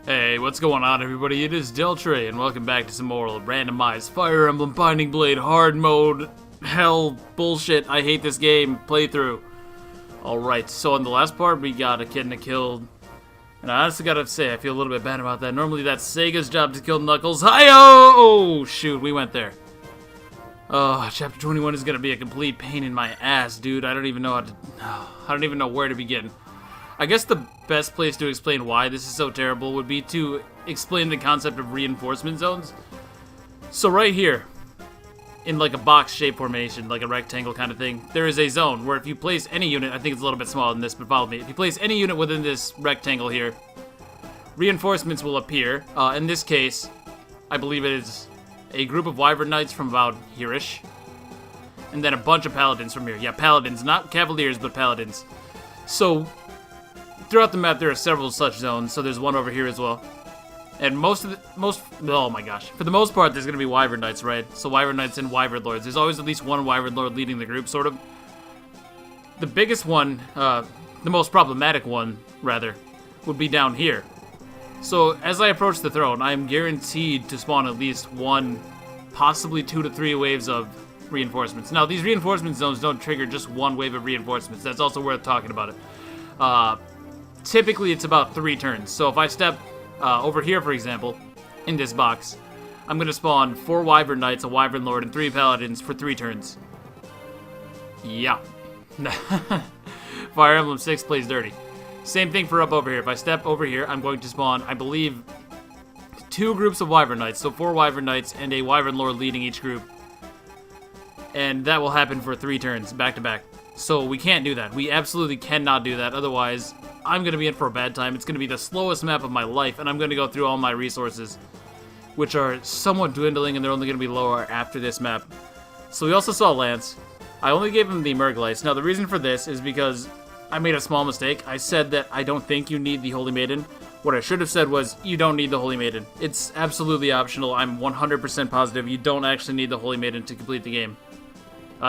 Hey, what's going on, everybody? It is Deltray, and welcome back to some more randomized Fire Emblem Binding Blade hard mode hell bullshit. I hate this game playthrough. Alright, so in the last part, we got a Echidna killed. And I honestly gotta say, I feel a little bit bad about that. Normally, that's Sega's job to kill Knuckles. Hi-oh! Oh, shoot, we went there. Oh, Chapter 21 is gonna be a complete pain in my ass, dude. I don't even know where to begin. I guess the best place to explain why this is so terrible would be to explain the concept of reinforcement zones. So right here, in like a box shape formation, like a rectangle kind of thing, there is a zone where if you place any unit, I think it's a little bit smaller than this, but follow me. If you place any unit within this rectangle here, reinforcements will appear. In this case, I believe it is a group of Wyvern Knights from about here-ish, and then a bunch of Paladins from here. Yeah, Paladins, not Cavaliers, but Paladins. So throughout the map, there are several such zones, so there's one over here as well. And oh my gosh. For the most part, there's going to be Wyvern Knights, right? So Wyvern Knights and Wyvern Lords. There's always at least one Wyvern Lord leading the group, sort of. The biggest one, the most problematic one, rather, would be down here. So as I approach the throne, I am guaranteed to spawn at least one, possibly 2 to 3 waves of reinforcements. Now, these reinforcement zones don't trigger just one wave of reinforcements. That's also worth talking about it. Typically, it's about 3 turns. So if I step over here, for example, in this box, I'm going to spawn 4 Wyvern Knights, a Wyvern Lord, and 3 Paladins for 3 turns. Yeah. Fire Emblem 6 plays dirty. Same thing for up over here. If I step over here, I'm going to spawn, I believe, 2 groups of Wyvern Knights. So 4 Wyvern Knights and a Wyvern Lord leading each group. And that will happen for 3 turns, back to back. So we can't do that. We absolutely cannot do that. Otherwise, I'm going to be in for a bad time. It's going to be the slowest map of my life, and I'm going to go through all my resources, which are somewhat dwindling, and they're only going to be lower after this map. So we also saw Lance. I only gave him the Murdoch. Now, the reason for this is because I made a small mistake. I said that I don't think you need the Holy Maiden. What I should have said was, you don't need the Holy Maiden. It's absolutely optional. I'm 100% positive you don't actually need the Holy Maiden to complete the game.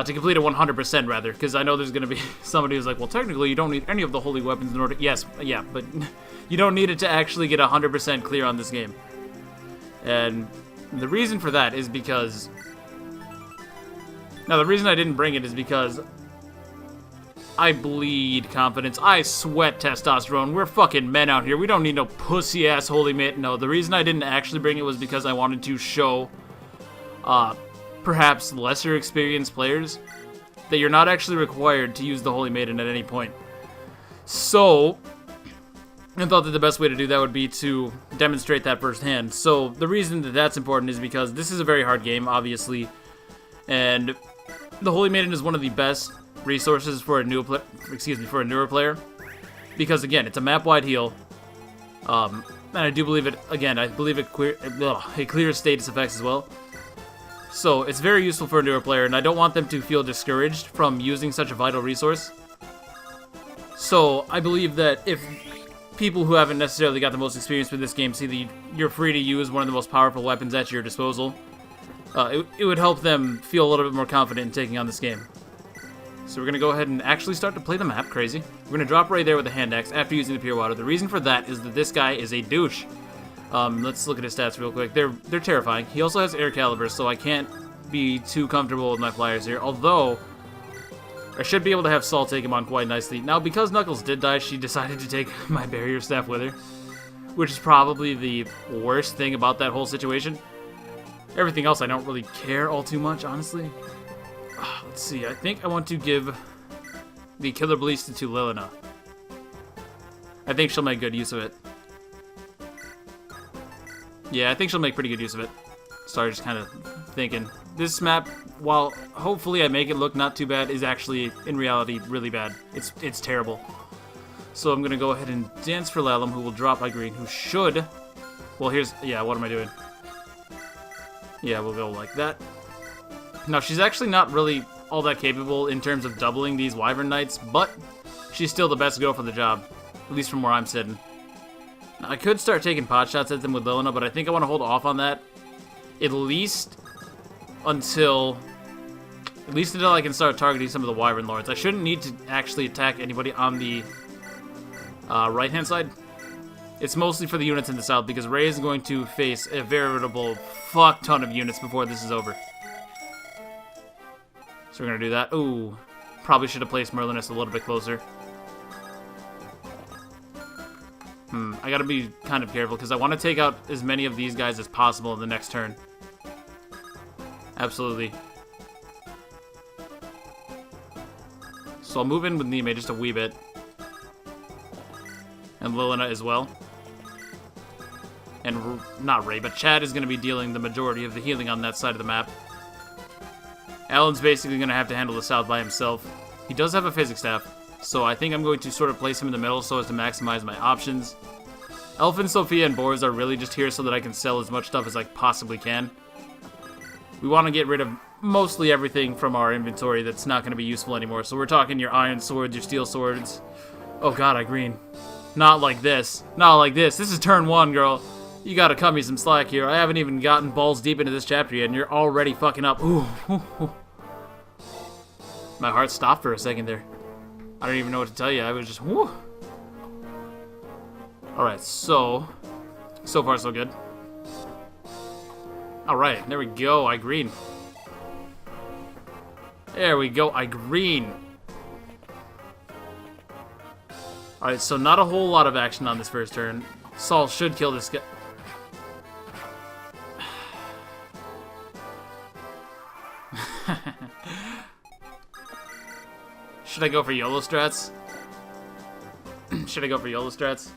To complete it 100%, rather, because I know there's going to be somebody who's like, well, technically, you don't need any of the holy weapons in order... Yes, yeah, but you don't need it to actually get 100% clear on this game. And the reason for that is because... Now, the reason I didn't bring it is because I bleed confidence. I sweat testosterone. We're fucking men out here. We don't need no pussy-ass holy maiden. No, the reason I didn't actually bring it was because I wanted to show... perhaps lesser experienced players, that you're not actually required to use the Holy Maiden at any point. So, I thought that the best way to do that would be to demonstrate that firsthand. So, the reason that that's important is because this is a very hard game, obviously, and the Holy Maiden is one of the best resources for a newer player, because again, it's a map-wide heal, and I do believe it. Again, I believe it clears status effects as well. So, it's very useful for a newer player, and I don't want them to feel discouraged from using such a vital resource. So, I believe that if people who haven't necessarily got the most experience with this game see that you're free to use one of the most powerful weapons at your disposal, it would help them feel a little bit more confident in taking on this game. So we're going to go ahead and actually start to play the map, crazy. We're going to drop right there with the hand axe after using the pure water. The reason for that is that this guy is a douche. Let's look at his stats real quick. They're terrifying. He also has air caliber, so I can't be too comfortable with my flyers here. Although, I should be able to have Saul take him on quite nicely. Now, because Knuckles did die, she decided to take my barrier staff with her, which is probably the worst thing about that whole situation. Everything else I don't really care all too much, honestly. Let's see. I think I want to give the Killer Ballista to Lilina. I think she'll make good use of it. Yeah, I think she'll make pretty good use of it. Sorry, just kind of thinking. This map, while hopefully I make it look not too bad, is actually, in reality, really bad. It's terrible. So I'm going to go ahead and dance for Lalum, who will drop my green, who should... Well, yeah, what am I doing? Yeah, we'll go like that. Now, she's actually not really all that capable in terms of doubling these Wyvern Knights, but she's still the best go for the job, at least from where I'm sitting. I could start taking pot shots at them with Lilina, but I think I want to hold off on that at least until I can start targeting some of the Wyvern Lords. I shouldn't need to actually attack anybody on the right-hand side. It's mostly for the units in the south because Ray is going to face a veritable fuck ton of units before this is over. So we're going to do that. Ooh, probably should have placed Merlinus a little bit closer. I got to be kind of careful because I want to take out as many of these guys as possible in the next turn. Absolutely. So I'll move in with Nime just a wee bit. And Lilina as well. And not Ray, but Chad is going to be dealing the majority of the healing on that side of the map. Alan's basically going to have to handle the south by himself. He does have a physics staff, so I think I'm going to sort of place him in the middle so as to maximize my options. Elfin, Sophia, and Boris are really just here so that I can sell as much stuff as I possibly can. We want to get rid of mostly everything from our inventory that's not going to be useful anymore. So we're talking your iron swords, your steel swords. Oh god, I green. Not like this. Not like this. This is turn 1, girl. You gotta cut me some slack here. I haven't even gotten balls deep into this chapter yet, and you're already fucking up. Ooh. My heart stopped for a second there. I don't even know what to tell you. I was just, whoo. Alright, so far so good. Alright, there we go. I green. There we go. I green. Alright, so not a whole lot of action on this first turn. Saul should kill this guy. Should I go for YOLO strats? Should I go for YOLO strats?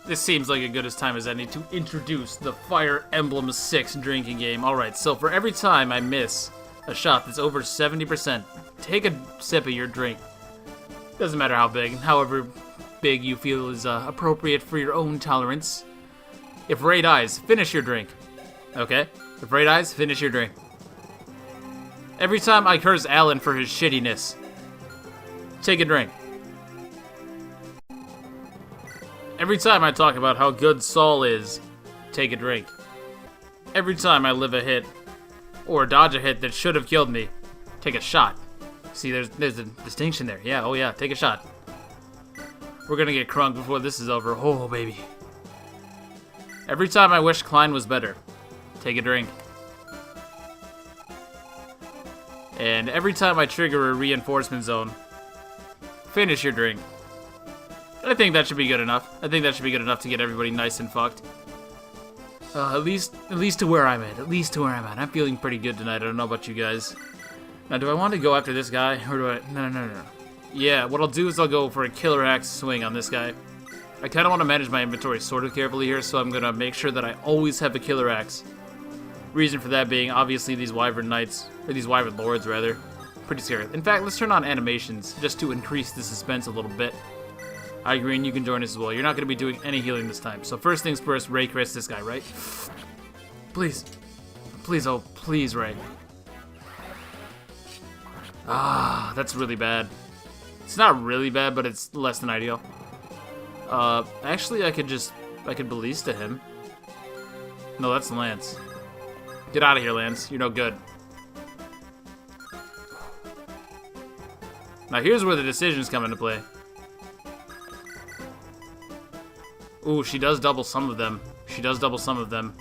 This seems like a good as time as any to introduce the Fire Emblem 6 drinking game. Alright, so for every time I miss a shot that's over 70%, take a sip of your drink. Doesn't matter how big, however big you feel is appropriate for your own tolerance. If Ray dies, finish your drink. Okay? If Ray dies, finish your drink. Every time I curse Alan for his shittiness, take a drink. Every time I talk about how good Saul is, take a drink. Every time I live a hit, or dodge a hit that should have killed me, take a shot. See, there's a distinction there. Yeah, oh yeah, take a shot. We're gonna get crunk before this is over. Oh, baby. Every time I wish Klein was better, take a drink. And every time I trigger a reinforcement zone, finish your drink. I think that should be good enough. I think that should be good enough to get everybody nice and fucked. At least to where I'm at. At least to where I'm at. I'm feeling pretty good tonight. I don't know about you guys. Now, do I want to go after this guy, or do I... No. Yeah, what I'll do is I'll go for a killer axe swing on this guy. I kind of want to manage my inventory sort of carefully here, so I'm going to make sure that I always have a killer axe. Reason for that being, obviously, these Wyvern Knights, or these Wyvern Lords, rather. Pretty scary. In fact, let's turn on animations, just to increase the suspense a little bit. I agree, and you can join us as well. You're not going to be doing any healing this time. So first things first, Ray crits this guy, right? Please. Please, oh, please, Ray. Ah, that's really bad. It's not really bad, but it's less than ideal. Actually, I could ballista him. No, that's Lance. Get out of here, Lance. You're no good. Now, here's where the decisions come into play. Ooh, she does double some of them. She does double some of them.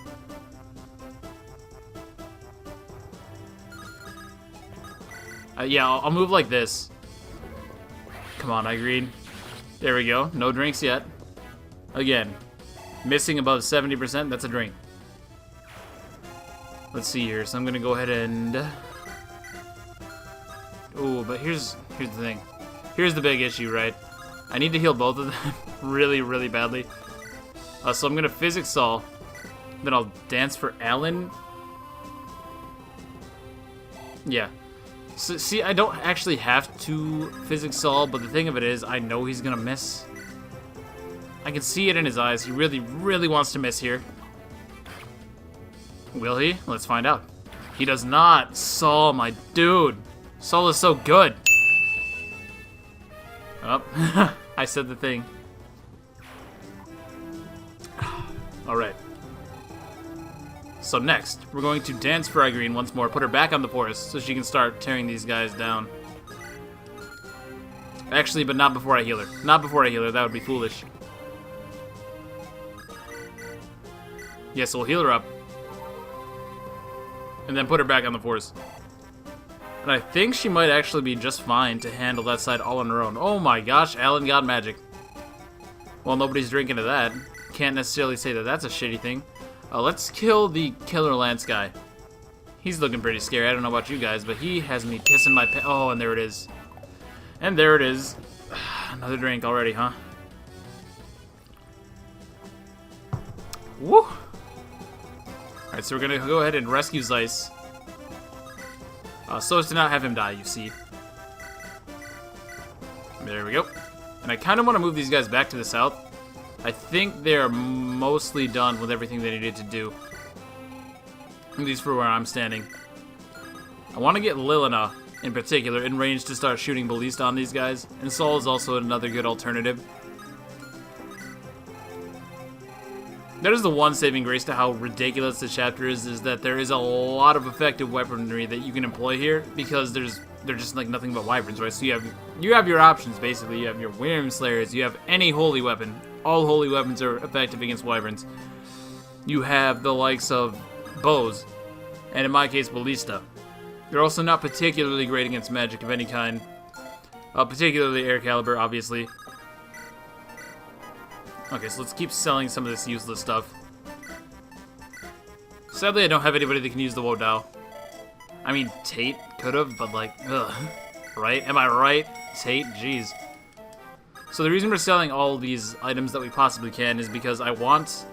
Yeah, I'll move like this. Come on, I agreed. There we go. No drinks yet. Again, missing above 70%, that's a drink. Let's see here. So I'm going to go ahead and... Ooh, but here's the thing. Here's the big issue, right? I need to heal both of them really, really badly. So I'm going to physics Saul. Then I'll dance for Alan. Yeah. So, see, I don't actually have to physics Saul, but the thing of it is, I know he's going to miss. I can see it in his eyes. He really, really wants to miss here. Will he? Let's find out. He does not. Saul, my dude. Saul is so good. Oh, I said the thing. Alright. So next, we're going to dance for Irene once more, put her back on the forest so she can start tearing these guys down. Actually, but not before I heal her. Not before I heal her. That would be foolish. Yes, we'll heal her up. And then put her back on the force. And I think she might actually be just fine to handle that side all on her own. Oh my gosh, Alan got magic. Well, nobody's drinking to that. Can't necessarily say that that's a shitty thing. Let's kill the Killer Lance guy. He's looking pretty scary. I don't know about you guys, but he has me pissing my pants. Oh, and there it is. And there it is. Another drink already, huh? Woo! Alright, so we're gonna go ahead and rescue Zeiss. So as to not have him die, you see. There we go. And I kind of want to move these guys back to the south. I think they're mostly done with everything they needed to do. At least for where I'm standing. I want to get Lilina, in particular, in range to start shooting Ballista on these guys. And Saul is also another good alternative. That is the one saving grace to how ridiculous this chapter is that there is a lot of effective weaponry that you can employ here because they're just like nothing but wyverns, right? So you have your options basically. You have your Wyrm Slayers, you have any holy weapon. All holy weapons are effective against wyverns. You have the likes of bows, and in my case, Ballista. They're also not particularly great against magic of any kind, particularly air caliber, obviously. Okay, so let's keep selling some of this useless stuff. Sadly, I don't have anybody that can use the Wodao. I mean, Tate could have, but like, ugh. Right? Am I right? Tate? Jeez. So the reason we're selling all these items that we possibly can is because I want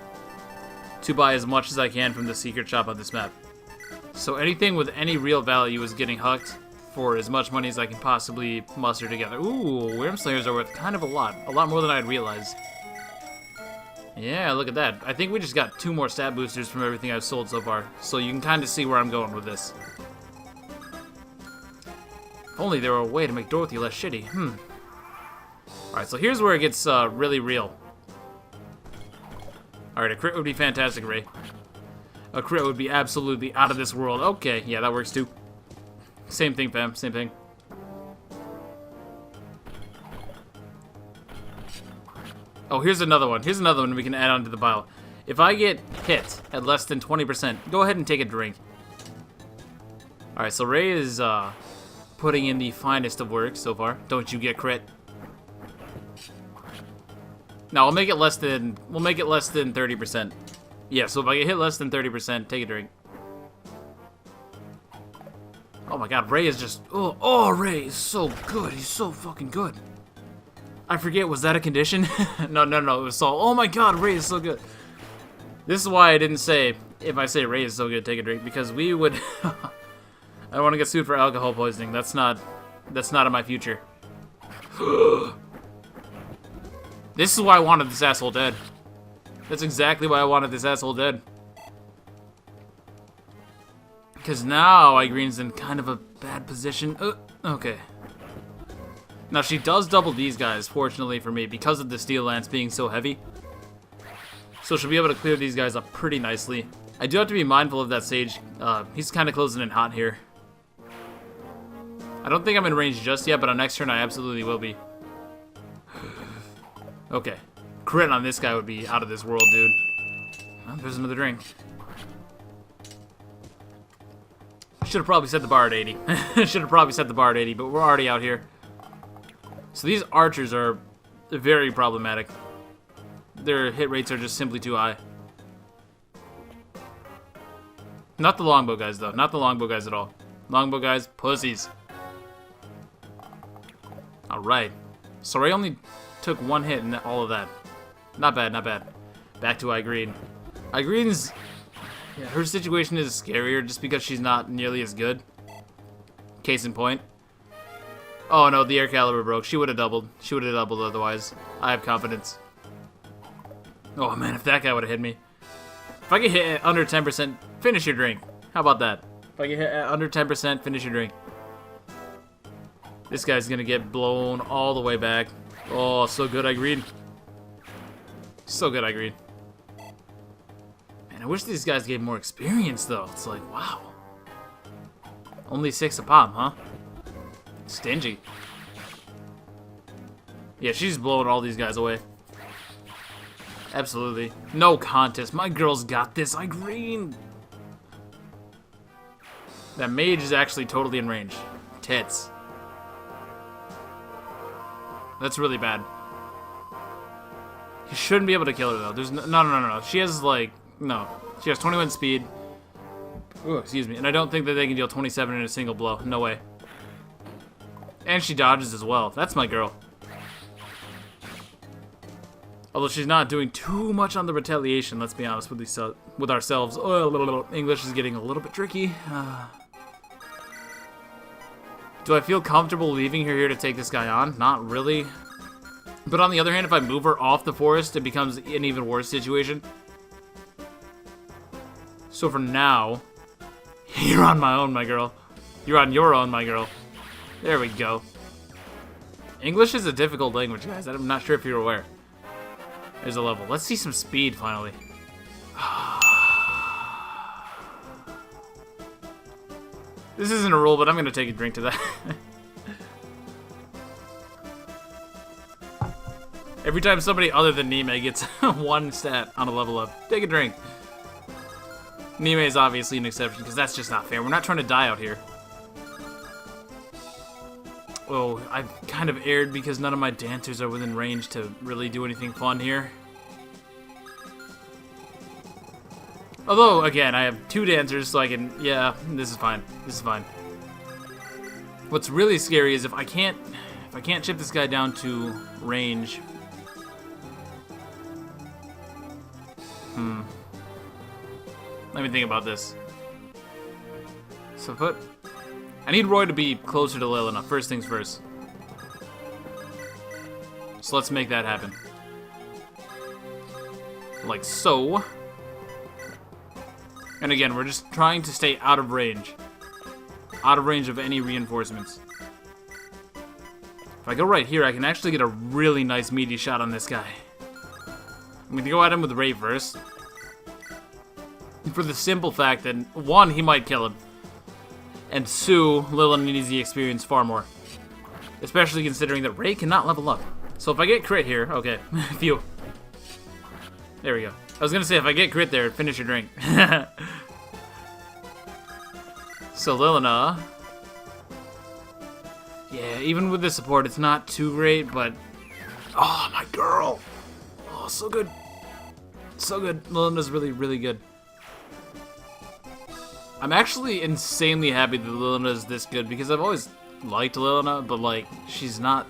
to buy as much as I can from the secret shop on this map. So anything with any real value is getting hucked for as much money as I can possibly muster together. Ooh, Wyrm Slayers are worth kind of a lot more than I'd realized. Yeah, look at that. I think we just got 2 more stat boosters from everything I've sold so far, so you can kind of see where I'm going with this. If only there were a way to make Dorothy less shitty. Alright, so here's where it gets really real. Alright, a crit would be fantastic, Ray. A crit would be absolutely out of this world. Okay, yeah, that works too. Same thing, fam, same thing. Oh, here's another one. Here's another one we can add onto the pile. If I get hit at less than 20%, go ahead and take a drink. Alright, so Ray is putting in the finest of work so far. Don't you get crit. No, we'll make it less than 30%. Yeah, so if I get hit less than 30%, take a drink. Oh my god, Ray is just... Oh, Ray is so good. He's so fucking good. I forget, was that a condition? No, it was Saul. Oh my god, Ray is so good. This is why I didn't say, if I say Ray is so good, take a drink, because we would... I don't want to get sued for alcohol poisoning. That's not in my future. This is why I wanted this asshole dead. That's exactly why I wanted this asshole dead. Because now Igreen's in kind of a bad position. Okay. Now, she does double these guys, fortunately for me, because of the Steel Lance being so heavy. So she'll be able to clear these guys up pretty nicely. I do have to be mindful of that Sage. He's kind of closing in hot here. I don't think I'm in range just yet, but on next turn I absolutely will be. Okay. Crit on this guy would be out of this world, dude. Well, there's another drink. Should have probably set the bar at 80. Should have probably set the bar at 80, but we're already out here. So these archers are very problematic. Their hit rates are just simply too high. Not the longbow guys, though. Not the longbow guys at all. Longbow guys, pussies. Alright. So Ray only took 1 hit in all of that. Not bad, not bad. Back to Igreen. Igreen's... Yeah, her situation is scarier just because she's not nearly as good. Case in point. Oh no, the air caliber broke. She would have doubled. She would have doubled otherwise. I have confidence. Oh man, if that guy would have hit me. If I get hit at under 10%, finish your drink. How about that? If I get hit at under 10%, finish your drink. This guy's gonna get blown all the way back. Oh, so good, Igreen. So good, Igreen. Man, I wish these guys gave more experience, though. It's like, wow. Only 6 a pop, huh? Stingy. Yeah, she's blowing all these guys away. Absolutely. No contest. My girl's got this. I green. That mage is actually totally in range. Tits. That's really bad. He shouldn't be able to kill her, though. There's no. She has, like, no. She has 21 speed. Ooh, excuse me. And I don't think that they can deal 27 in a single blow. No way. And she dodges as well. That's my girl. Although she's not doing too much on the retaliation, let's be honest with ourselves. Oh, English is getting a little bit tricky. Do I feel comfortable leaving her here to take this guy on? Not really. But on the other hand, if I move her off the forest, it becomes an even worse situation. So for now, you're on my own, my girl. You're on your own, my girl. There we go. English is a difficult language, guys. I'm not sure if you're aware. There's a level. Let's see some speed, finally. This isn't a rule, but I'm going to take a drink to that. Every time somebody other than Nime gets one stat on a level up, take a drink. Nime is obviously an exception, because that's just not fair. We're not trying to die out here. Oh, I've kind of erred because none of my dancers are within range to really do anything fun here. Although, again, I have 2 dancers, so I can... Yeah, this is fine. This is fine. What's really scary is if I can't chip this guy down to range... Let me think about this. So I need Roy to be closer to Lilina, first things first. So let's make that happen. Like so. And again, we're just trying to stay out of range. Out of range of any reinforcements. If I go right here, I can actually get a really nice meaty shot on this guy. I'm going to go at him with Ray first. For the simple fact that, 1, he might kill him. And 2, Lilina needs the experience far more. Especially considering that Ray cannot level up. So if I get crit here, okay, phew. There we go. I was gonna say, if I get crit there, finish your drink. So Lilina. Yeah, even with the support, it's not too great, but... Oh, my girl! Oh, so good. So good. Lilina's really, really good. I'm actually insanely happy that Lilina is this good, because I've always liked Lilina, but, like, she's not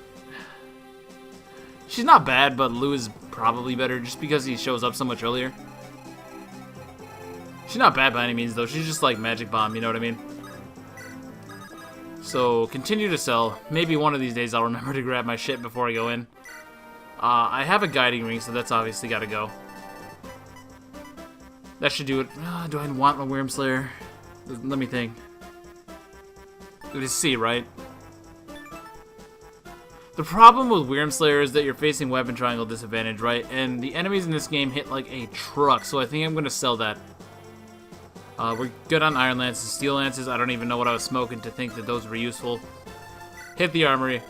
bad, but Lou is probably better just because he shows up so much earlier. She's not bad by any means, though. She's just like Magic Bomb, you know what I mean? So, continue to sell. Maybe one of these days I'll remember to grab my shit before I go in. I have a Guiding Ring, so that's obviously got to go. That should do it. Do I want my Wyrmslayer? Let me think. It is C, right? The problem with Wyrmslayer is that you're facing weapon triangle disadvantage, right? And the enemies in this game hit like a truck, so I think I'm going to sell that. We're good on Iron Lances. Steel Lances, I don't even know what I was smoking to think that those were useful. Hit the Armory.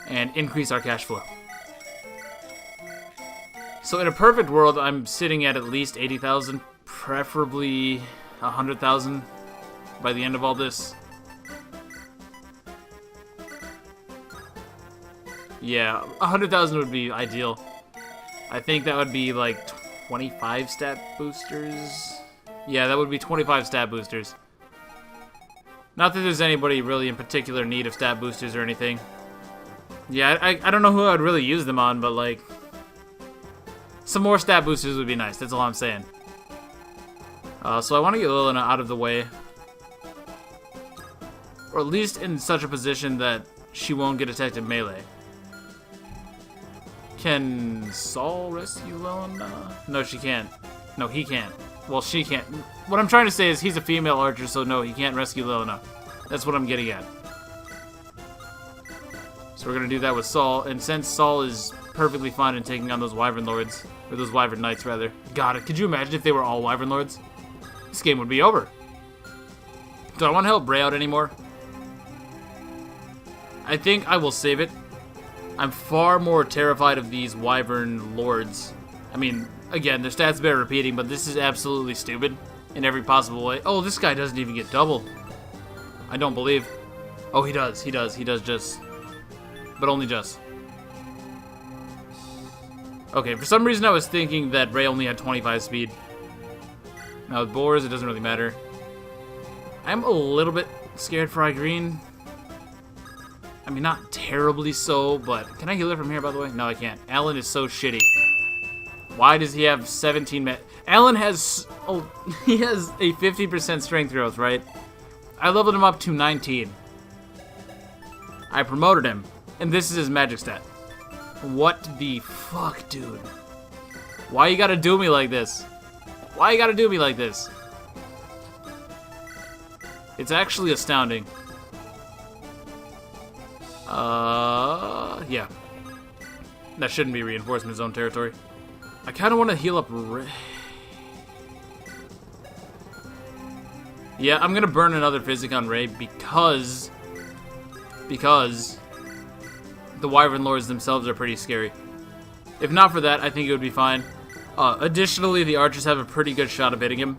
And increase our cash flow. So in a perfect world, I'm sitting at least 80,000, preferably 100,000 by the end of all this. Yeah, 100,000 would be ideal. I think that would be like 25 stat boosters. Yeah, that would be 25 stat boosters. Not that there's anybody really in particular need of stat boosters or anything. Yeah, I don't know who I would really use them on, but like... some more stat boosters would be nice, that's all I'm saying. So I want to get Lilina out of the way. Or at least in such a position that she won't get attacked in melee. Can Saul rescue Lilina? No, she can't. No, he can't. Well, she can't. What I'm trying to say is he's a female archer, so no, he can't rescue Lilina. That's what I'm getting at. So we're going to do that with Saul, and since Saul is perfectly fine in taking on those Wyvern Lords, or those Wyvern Knights, rather. God, could you imagine if they were all Wyvern Lords? This game would be over. Do I want to help Bray out anymore? I think I will save it. I'm far more terrified of these Wyvern Lords. I mean, again, their stats bear repeating, but this is absolutely stupid in every possible way. Oh, this guy doesn't even get double. I don't believe. Oh, he does. He does just. But only just. Okay, for some reason I was thinking that Ray only had 25 speed. Now with Boars, it doesn't really matter. I'm a little bit scared for Green. I mean, not terribly so, but... Can I heal it from here, by the way? No, I can't. Alan is so shitty. Why does he have 17 men? Alan has... Oh, he has a 50% strength growth, right? I leveled him up to 19. I promoted him. And this is his magic stat. What the fuck, dude? Why you gotta do me like this? Why you gotta do me like this? It's actually astounding. Yeah. That shouldn't be reinforcement zone territory. I kind of want to heal up Ray. Yeah, I'm gonna burn another Physic on Ray because the Wyvern Lords themselves are pretty scary. If not for that, I think it would be fine. Additionally, the archers have a pretty good shot of hitting him,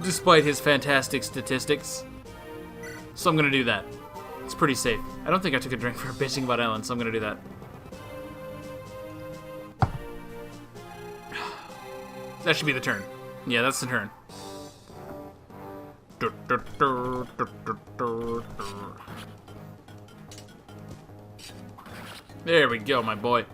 despite his fantastic statistics. So I'm gonna do that. It's pretty safe. I don't think I took a drink for bitching about Ellen, so I'm gonna do that. That should be the turn. Yeah, that's the turn. There we go, my boy.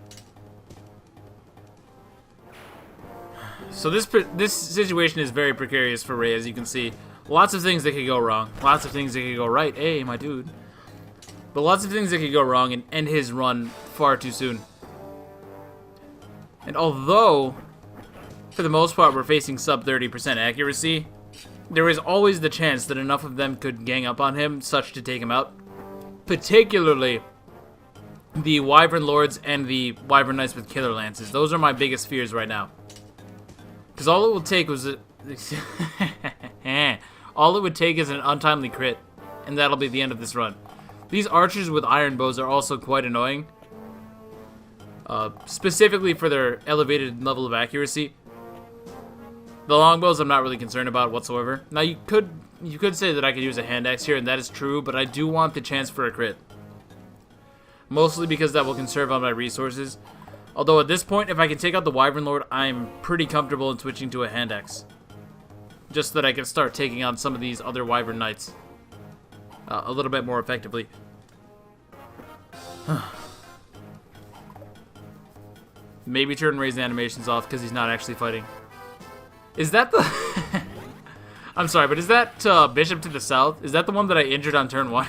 So this situation is very precarious for Ray, as you can see. Lots of things that could go wrong. Lots of things that could go right. Hey, my dude. But lots of things that could go wrong and end his run far too soon. And although, for the most part, we're facing sub 30% accuracy, there is always the chance that enough of them could gang up on him, such to take him out. Particularly the Wyvern Lords and the Wyvern Knights with Killer Lances. Those are my biggest fears right now. Because all it will take was all it would take is an untimely crit, and that'll be the end of this run. These archers with iron bows are also quite annoying, specifically for their elevated level of accuracy. The longbows I'm not really concerned about whatsoever. Now you could say that I could use a hand axe here, and that is true, but I do want the chance for a crit. Mostly because that will conserve on my resources. Although at this point, if I can take out the Wyvern Lord, I'm pretty comfortable in switching to a hand axe. Just so that I can start taking on some of these other Wyvern Knights a little bit more effectively. Maybe turn Ray's animations off because he's not actually fighting. Is that the... I'm sorry, but is that Bishop to the south? Is that the one that I injured on turn 1?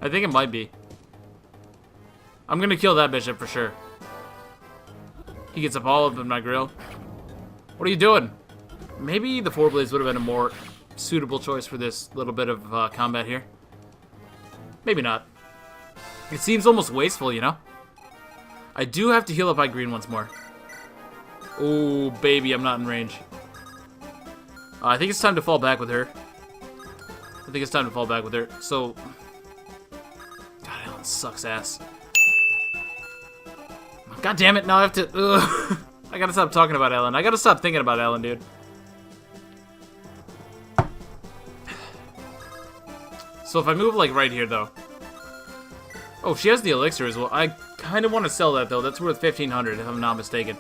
I think it might be. I'm gonna kill that Bishop for sure. He gets up all up in my grill. What are you doing? Maybe the 4-blades would have been a more suitable choice for this little bit of combat here. Maybe not. It seems almost wasteful, you know? I do have to heal up Green once more. Oh, baby, I'm not in range. I think it's time to fall back with her. So... God, Ellen sucks ass. God damn it, now I have to... Ugh. I gotta stop talking about Ellen. I gotta stop thinking about Ellen, dude. So if I move, like, right here, though... Oh, she has the elixir as well. I kind of want to sell that, though. That's worth 1,500, if I'm not mistaken.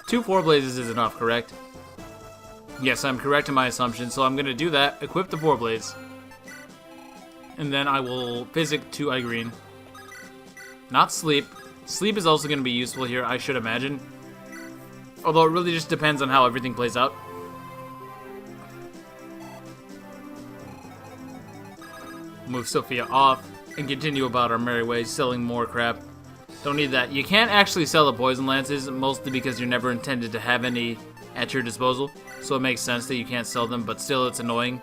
2 4-blazes is enough, correct? Yes, I'm correct in my assumption, so I'm going to do that. Equip the 4-blaze. And then I will physic to Green. Not sleep. Sleep is also going to be useful here, I should imagine. Although it really just depends on how everything plays out. Move Sophia off and continue about our merry way, selling more crap. Don't need that. You can't actually sell the poison lances, mostly because you're never intended to have any at your disposal. So it makes sense that you can't sell them, but still it's annoying.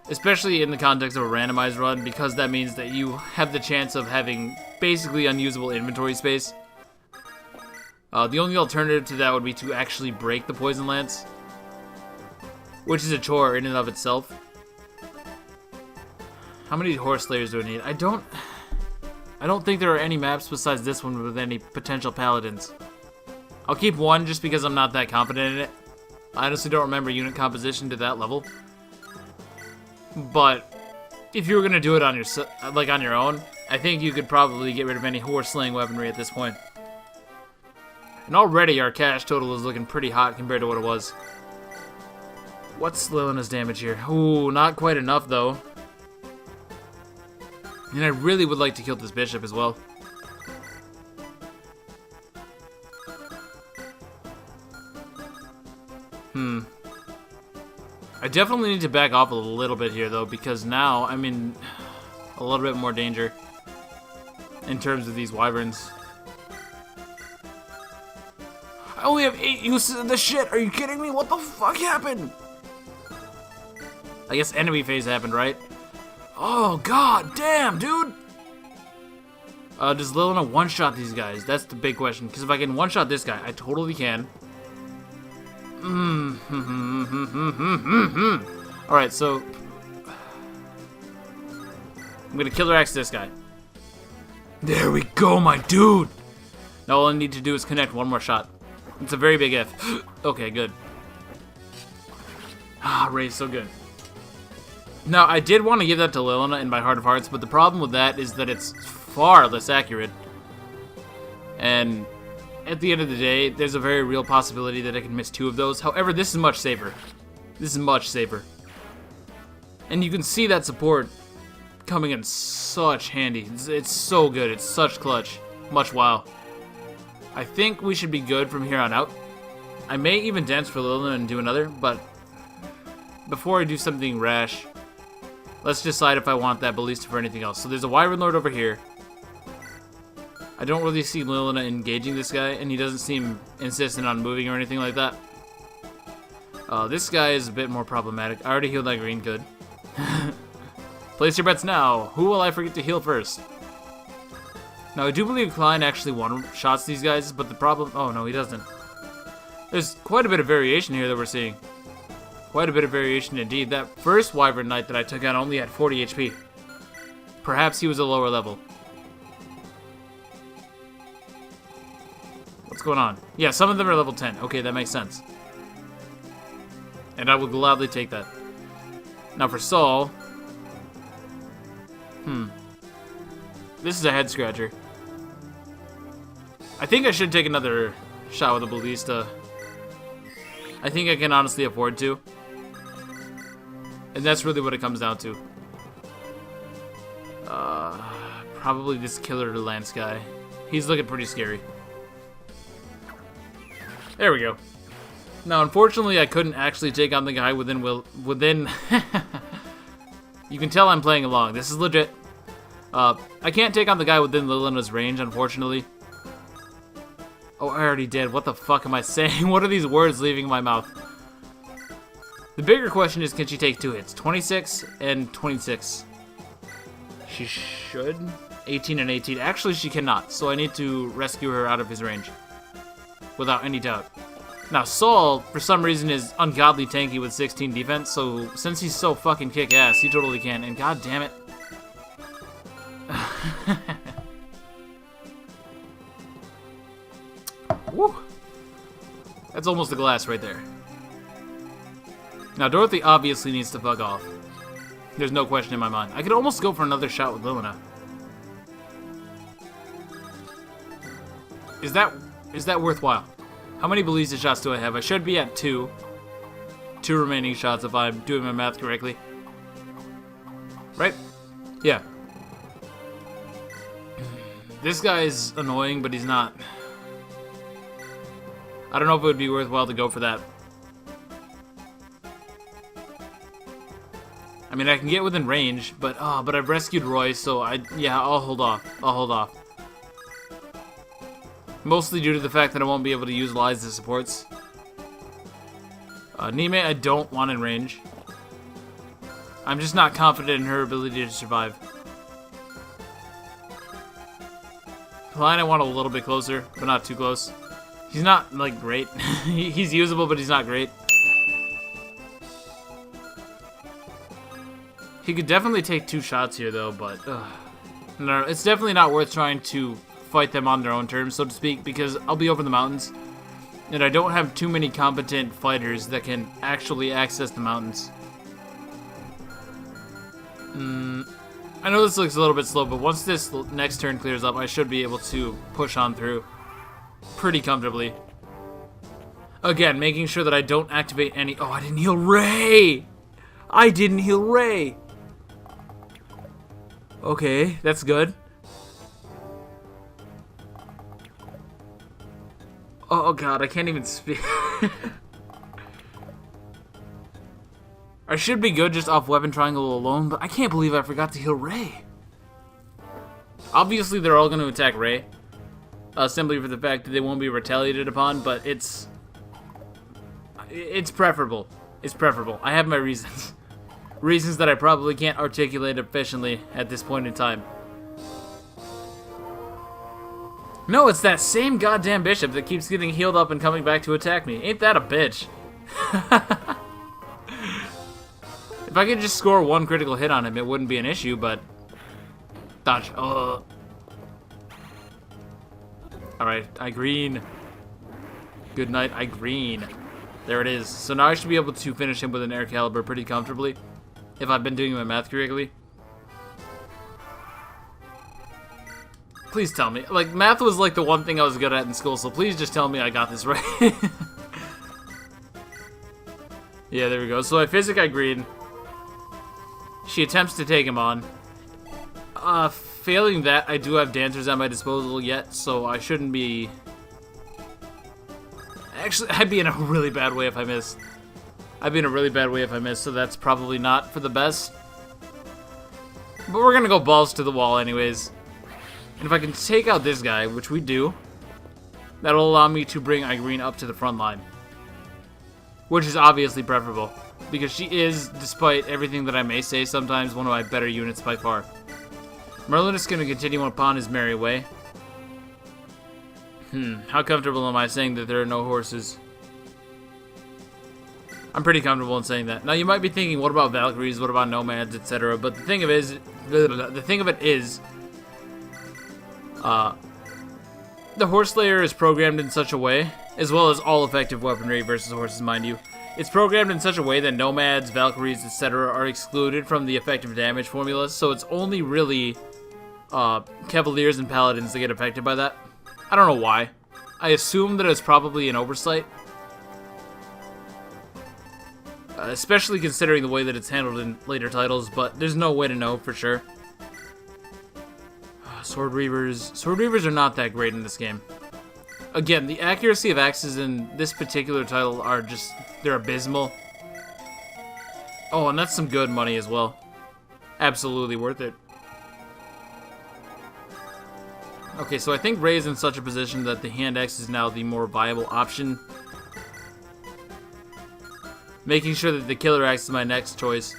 Especially in the context of a randomized run, because that means that you have the chance of having basically unusable inventory space. The only alternative to that would be to actually break the poison lance, which is a chore in and of itself. How many horse slayers do I need? I don't I don't think there are any maps besides this one with any potential paladins. I'll keep one just because I'm not that confident in it. I honestly don't remember unit composition to that level. But if you were gonna do it on your own, I think you could probably get rid of any horse slaying weaponry at this point. And already our cash total is looking pretty hot compared to what it was. What's Lilina's damage here? Ooh, not quite enough though. And I really would like to kill this bishop as well. I definitely need to back off a little bit here though, because now I'm in a little bit more danger in terms of these wyverns. I only have 8 uses of this shit. Are you kidding me? What the fuck happened? I guess enemy phase happened, right? Oh, god damn, dude! Does Lilina one-shot these guys? That's the big question. Because if I can one-shot this guy, I totally can. Alright, so... I'm gonna killer axe this guy. There we go, my dude! Now all I need to do is connect one more shot. It's a very big if. Okay, good. Ah, Ray's so good. Now, I did want to give that to Lilina in my heart of hearts, but the problem with that is that it's far less accurate. And at the end of the day, there's a very real possibility that I can miss 2 of those. However, this is much safer. This is much safer. And you can see that support coming in such handy. It's so good. It's such clutch. Much wow. I think we should be good from here on out. I may even dance for Lilina and do another, but before I do something rash, let's decide if I want that ballista for anything else. So there's a Wyvern Lord over here. I don't really see Lilina engaging this guy, and he doesn't seem insistent on moving or anything like that. This guy is a bit more problematic. I already healed that green, good. Place your bets now. Who will I forget to heal first? Now, I do believe Klein actually one-shots these guys, but the problem... Oh, no, he doesn't. There's quite a bit of variation here that we're seeing. Quite a bit of variation indeed. That first Wyvern Knight that I took out only had 40 HP. Perhaps he was a lower level. What's going on? Yeah, some of them are level 10. Okay, that makes sense. And I will gladly take that. Now for Saul... This is a head-scratcher. I think I should take another shot with a ballista. I think I can honestly afford to. And that's really what it comes down to. Probably this killer Lance guy. He's looking pretty scary. There we go. Now, unfortunately, I couldn't actually take on the guy within... You can tell I'm playing along. This is legit. I can't take on the guy within Lilina's range, unfortunately. Oh, I already did. What the fuck am I saying? What are these words leaving my mouth? The bigger question is, can she take 2 hits? 26 and 26. She should. 18 and 18. Actually, she cannot, so I need to rescue her out of his range. Without any doubt. Now, Saul, for some reason, is ungodly tanky with 16 defense, so since he's so fucking kick-ass, he totally can. And god damn it. Woo. That's almost a glass right there. Now, Dorothy obviously needs to fuck off. There's no question in my mind. I could almost go for another shot with Lilina. Is that worthwhile? How many ballista shots do I have? I should be at 2. 2 remaining shots if I'm doing my math correctly. Right? Yeah. This guy is annoying, but he's not. I don't know if it would be worthwhile to go for that. I mean, I can get within range, but I've rescued Roy, so I'll hold off. I'll hold off. Mostly due to the fact that I won't be able to use Lies as supports. Nime, I don't want in range. I'm just not confident in her ability to survive. Klein, I want a little bit closer, but not too close. He's not, like, great. He's usable, but he's not great. He could definitely take 2 shots here, though, but... No, it's definitely not worth trying to fight them on their own terms, so to speak, because I'll be over the mountains, and I don't have too many competent fighters that can actually access the mountains. I know this looks a little bit slow, but once this next turn clears up, I should be able to push on through pretty comfortably. Again, making sure that I don't activate any... Oh, I didn't heal Ray! I didn't heal Ray! Okay, that's good. Oh god, I can't even speak. I should be good just off weapon triangle alone, but I can't believe I forgot to heal Ray. Obviously, they're all going to attack Ray. Simply for the fact that they won't be retaliated upon, but it's preferable. It's preferable. I have my reasons. Reasons that I probably can't articulate efficiently at this point in time. No, it's that same goddamn bishop that keeps getting healed up and coming back to attack me. Ain't that a bitch? If I could just score one critical hit on him, it wouldn't be an issue, but... Dodge. Alright, I green. Good night, I green. There it is. So now I should be able to finish him with an air caliber pretty comfortably, if I've been doing my math correctly. Please tell me. Like, math was like the one thing I was good at in school, so please just tell me I got this right. Yeah, there we go. So I physic, I green. She attempts to take him on. Failing that, I do have dancers at my disposal yet, so I shouldn't be... Actually, I'd be in a really bad way if I missed. I'd be in a really bad way if I missed, so that's probably not for the best. But we're gonna go balls to the wall anyways. And if I can take out this guy, which we do, that'll allow me to bring Irene up to the front line. Which is obviously preferable, because she is, despite everything that I may say, sometimes one of my better units by far. Merlin is going to continue upon his merry way. How comfortable am I saying that there are no horses? I'm pretty comfortable in saying that. Now you might be thinking, what about Valkyries, what about Nomads, etc. But the thing of it is, the Horse Slayer is programmed in such a way, as well as all effective weaponry versus horses, mind you. It's programmed in such a way that Nomads, Valkyries, etc. are excluded from the effective damage formula, so it's only really Cavaliers and Paladins that get affected by that. I don't know why. I assume that it's probably an oversight. Especially considering the way that it's handled in later titles, but there's no way to know for sure. Sword Reavers are not that great in this game. Again, the accuracy of axes in this particular title are just, they're abysmal. Oh, and that's some good money as well. Absolutely worth it. Okay, so I think Ray's in such a position that the hand axe is now the more viable option. Making sure that the killer axe is my next choice.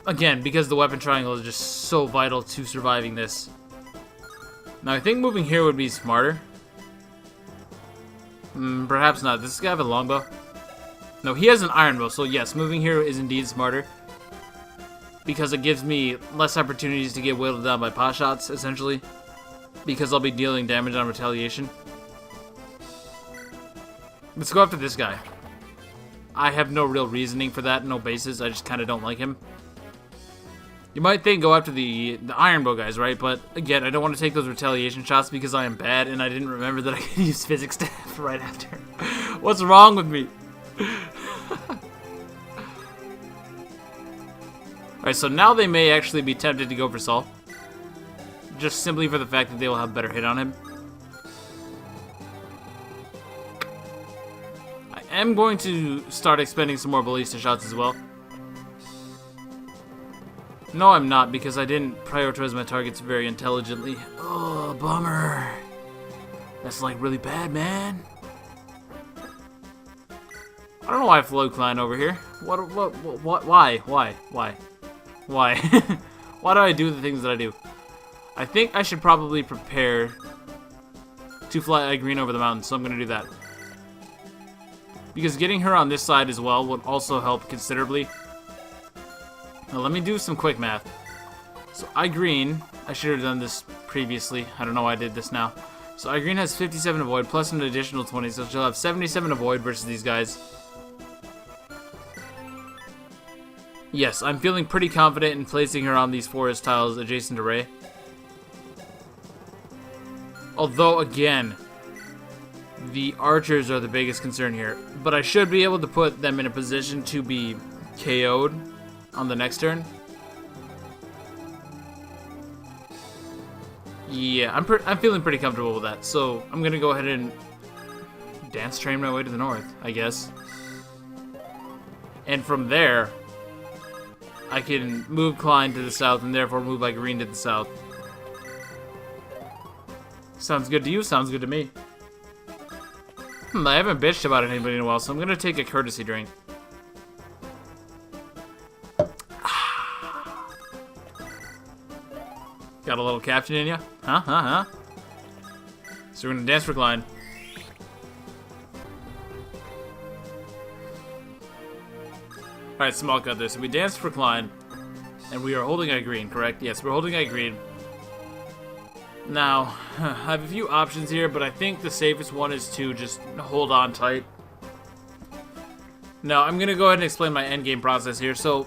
Again, because the weapon triangle is just so vital to surviving this. Now, I think moving here would be smarter. Perhaps not. Does this guy have a longbow? No, he has an iron bow, so yes, moving here is indeed smarter. Because it gives me less opportunities to get whittled down by pot shots, essentially. Because I'll be dealing damage on retaliation. Let's go after this guy. I have no real reasoning for that, no basis, I just kind of don't like him. You might think go after the iron bow guys, right? But again, I don't want to take those retaliation shots because I am bad and I didn't remember that I could use physics staff right after. What's wrong with me? Alright, so now they may actually be tempted to go for Saul. Just simply for the fact that they will have better hit on him. I am going to start expending some more ballista shots as well. No, I'm not, because I didn't prioritize my targets very intelligently. Oh, bummer. That's like really bad, man. I don't know why I flew Klein over here. Why? Why do I do the things that I do? I think I should probably prepare to fly Green over the mountain, so I'm going to do that. Because getting her on this side as well would also help considerably. Now let me do some quick math. So I green, I should have done this previously. I don't know why I did this now. So our green has 57 avoid plus an additional 20, so she'll have 77 avoid versus these guys. Yes, I'm feeling pretty confident in placing her on these forest tiles adjacent to Ray. Although, again, the archers are the biggest concern here. But I should be able to put them in a position to be KO'd on the next turn. Yeah, I'm feeling pretty comfortable with that. So I'm gonna go ahead and dance train my way to the north, I guess. And from there, I can move Klein to the south and therefore move my green to the south. Sounds good to you? Sounds good to me. I haven't bitched about anybody in a while, so I'm gonna take a courtesy drink. Got a little captain in ya? Huh? So we're gonna dance for Klein. Alright, small cut there. So we danced for Klein, and we are holding our green, correct? Yes, we're holding our green. Now, I have a few options here, but I think the safest one is to just hold on tight. Now, I'm gonna go ahead and explain my endgame process here. So,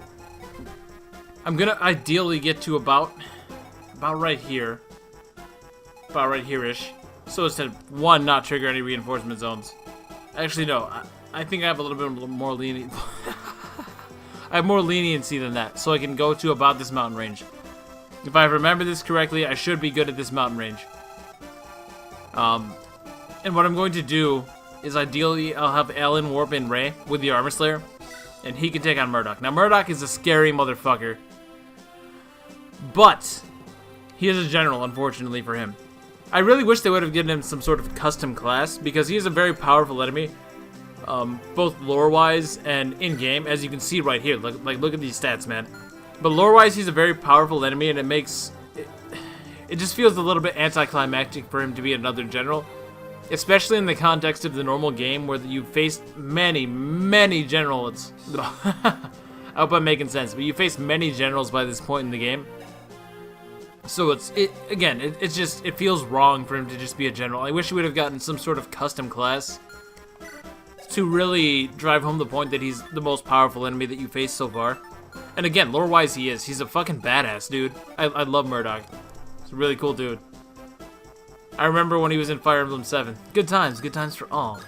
I'm gonna ideally get to about right here. About right here-ish. So as to, one, not trigger any reinforcement zones. Actually, no. I think I have a little bit more lenient... I have more leniency than that, so I can go to about this mountain range. If I remember this correctly, I should be good at this mountain range. And what I'm going to do is ideally I'll have Alan warp in Ray with the Armor Slayer, and he can take on Murdoch. Now, Murdoch is a scary motherfucker, but he is a general, unfortunately for him. I really wish they would have given him some sort of custom class, because he is a very powerful enemy, both lore-wise and in-game, as you can see right here. Look at these stats, man. But lore-wise, he's a very powerful enemy, and it just feels a little bit anticlimactic for him to be another general, especially in the context of the normal game where you faced many generals. I hope I'm making sense, but you face many generals by this point in the game. So it feels wrong for him to just be a general. I wish he would have gotten some sort of custom class to really drive home the point that he's the most powerful enemy that you faced so far. And again, lore-wise, he's a fucking badass, dude. I love Murdoch. He's a really cool dude. I remember when he was in Fire Emblem 7. Good times for all.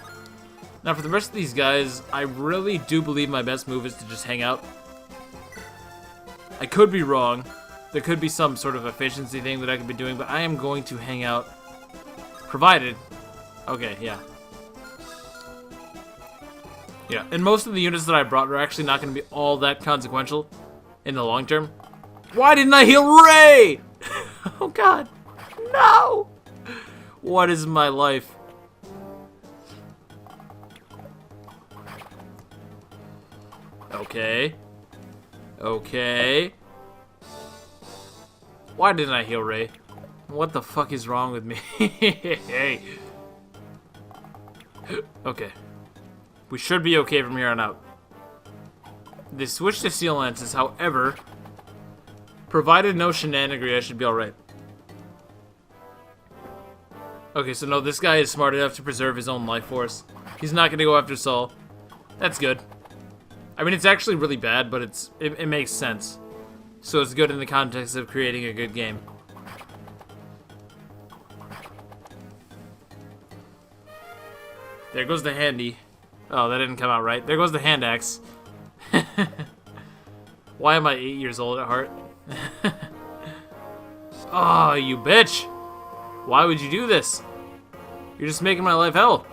Now, for the rest of these guys, I really do believe my best move is to just hang out. I could be wrong. There could be some sort of efficiency thing that I could be doing, but I am going to hang out. Provided. Okay, yeah. Yeah, and most of the units that I brought are actually not going to be all that consequential in the long term. Why didn't I heal Ray? Oh god. No! What is my life? Okay. Why didn't I heal Ray? What the fuck is wrong with me? Hey. Okay. We should be okay from here on out. They switched to Steel Lances, however, provided no shenanigans, I should be alright. Okay, so no, this guy is smart enough to preserve his own life force. He's not gonna go after Saul. That's good. I mean, it's actually really bad, but it makes sense. So it's good in the context of creating a good game. There goes the handy. Oh, that didn't come out right. There goes the hand axe. Why am I 8 years old at heart? Oh, you bitch! Why would you do this? You're just making my life hell.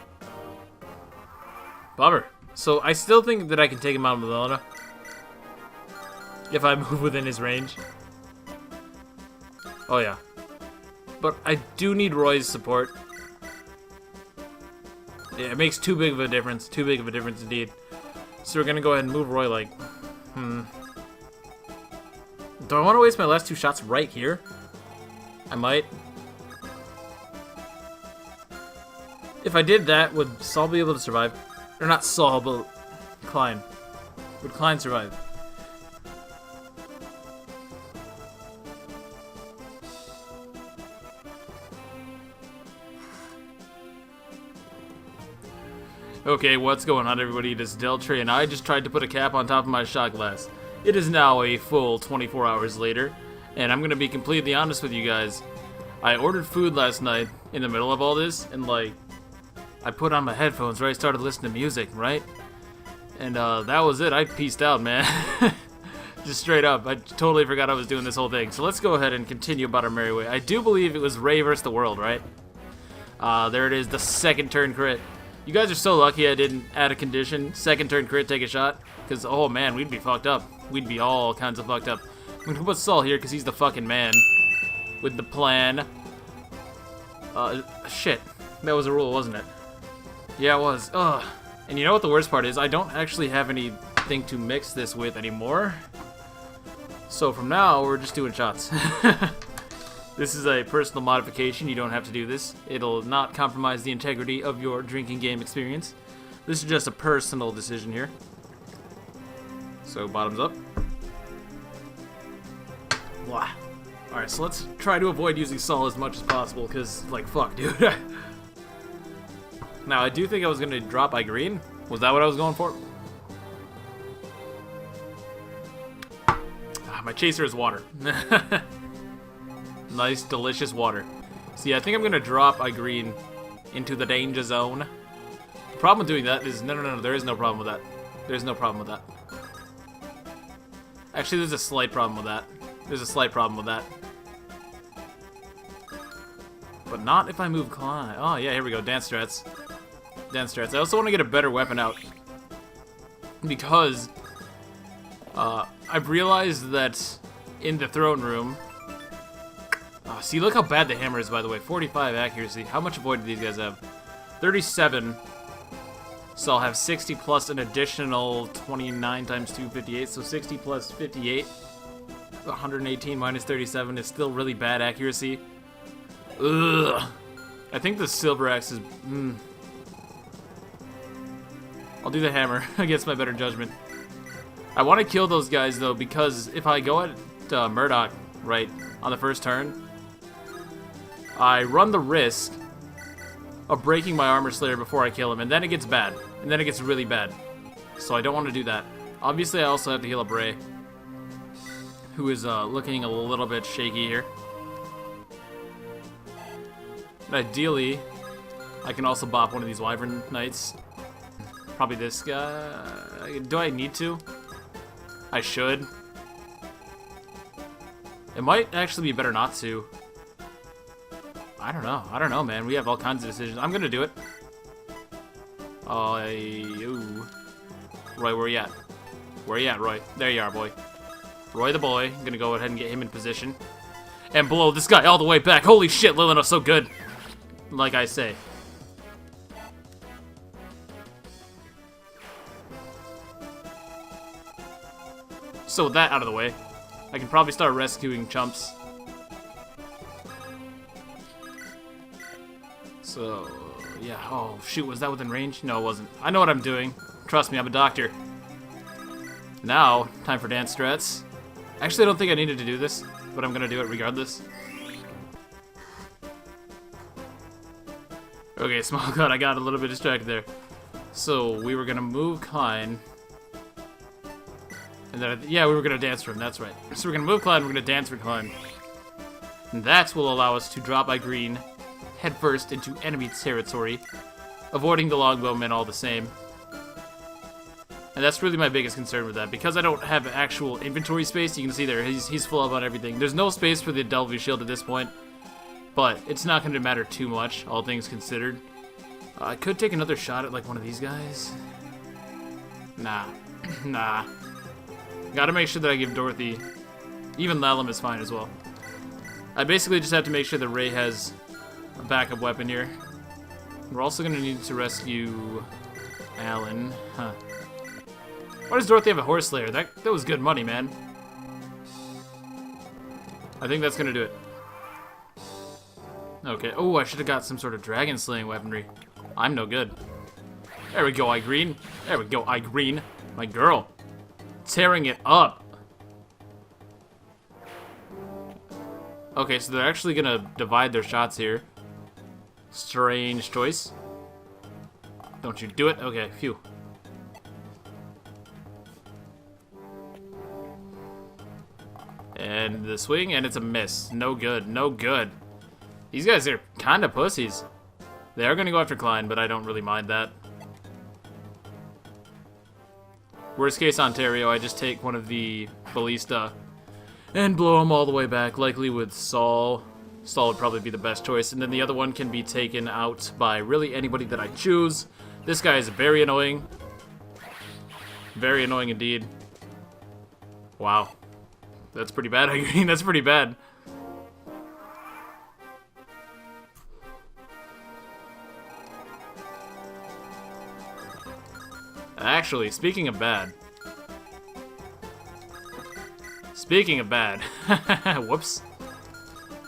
Bummer. So I still think that I can take him out with Elena if I move within his range. Oh yeah. But I do need Roy's support. Yeah, it makes too big of a difference. Too big of a difference indeed. So we're gonna go ahead and move Roy like... Do I want to waste my last two shots right here? I might. If I did that, would Saul be able to survive? Or not Saul, but Klein. Would Klein survive? Okay, what's going on, everybody? It is Deltray, and I just tried to put a cap on top of my shot glass. It is now a full 24 hours later, and I'm gonna be completely honest with you guys. I ordered food last night in the middle of all this, and like, I put on my headphones, right? Started listening to music, right? And that was it. I peaced out, man. Just straight up. I totally forgot I was doing this whole thing. So let's go ahead and continue about our merry way. I do believe it was Ray versus the world, right? There it is, the second turn crit. You guys are so lucky I didn't add a condition. Second turn crit, take a shot. Because, oh man, we'd be fucked up. We'd be all kinds of fucked up. I'm gonna put Saul here because he's the fucking man. With the plan. Shit. That was a rule, wasn't it? Yeah, it was. Ugh. And you know what the worst part is? I don't actually have anything to mix this with anymore. So from now, we're just doing shots. This is a personal modification. You don't have to do this. It'll not compromise the integrity of your drinking game experience. This is just a personal decision here. So bottoms up. Blah. Alright, so let's try to avoid using Saul as much as possible, because, like, fuck, dude. Now, I do think I was going to drop I green. Was that what I was going for? My chaser is water. Nice, delicious water. See, I think I'm going to drop I green into the danger zone. The problem with doing that is... No, there is no problem with that. There's no problem with that. Actually, there's a slight problem with that. There's a slight problem with that. But not if I move Clyde. Oh, yeah, here we go. Dance strats. Dance strats. I also want to get a better weapon out. Because... I've realized that in the throne room... see, look how bad the hammer is, by the way. 45 accuracy. How much avoid do these guys have? 37. So I'll have 60 plus an additional 29 times 2, 58. So 60 plus 58. 118 minus 37 is still really bad accuracy. Ugh. I think the silver axe is... I'll do the hammer against my better judgment. I want to kill those guys, though, because if I go at Murdoch, right, on the first turn, I run the risk of breaking my Armor Slayer before I kill him, and then it gets bad. And then it gets really bad. So I don't want to do that. Obviously, I also have to heal up Ray, who is looking a little bit shaky here. But ideally, I can also bop one of these Wyvern Knights. Probably this guy. Do I need to? I should. It might actually be better not to. I don't know, man. We have all kinds of decisions. I'm gonna do it. Ooh. Roy, where you at? Where you at, Roy? There you are, boy. Roy the boy. I'm gonna go ahead and get him in position. And blow this guy all the way back. Holy shit, Lilino's so good. Like I say. So with that out of the way, I can probably start rescuing chumps. So, yeah. Oh, shoot, was that within range? No, it wasn't. I know what I'm doing. Trust me, I'm a doctor. Now, time for dance strats. Actually, I don't think I needed to do this, but I'm gonna do it regardless. Okay, small cut, I got a little bit distracted there. So, we were gonna move Klein. And then, yeah, we were gonna dance for him, that's right. So we're gonna move Klein, we're gonna dance for Klein. And that will allow us to drop I green headfirst into enemy territory, avoiding the longbowmen all the same. And that's really my biggest concern with that. Because I don't have actual inventory space, you can see there, he's full up on everything. There's no space for the Delvey shield at this point, but it's not going to matter too much, all things considered. I could take another shot at, like, one of these guys. Nah. Nah. Gotta make sure that I give Dorothy... Even Lalem is fine as well. I basically just have to make sure that Ray has a backup weapon here. We're also gonna need to rescue Alan. Huh. Why does Dorothy have a Horse Slayer? That was good money, man. I think that's gonna do it. Okay. Oh, I should have got some sort of dragon slaying weaponry. I'm no good. There we go, I green. There we go, I green. My girl. Tearing it up. Okay, so they're actually gonna divide their shots here. Strange choice. Don't you do it. Okay, phew. And the swing, and it's a miss. No good, no good. These guys are kind of pussies. They are going to go after Klein, but I don't really mind that. Worst case Ontario, I just take one of the ballista and blow him all the way back, likely with Saul. Saul would probably be the best choice, and then the other one can be taken out by really anybody that I choose. This guy is very annoying. Very annoying indeed. Wow. That's pretty bad, I agree. That's pretty bad. Actually, speaking of bad. Whoops.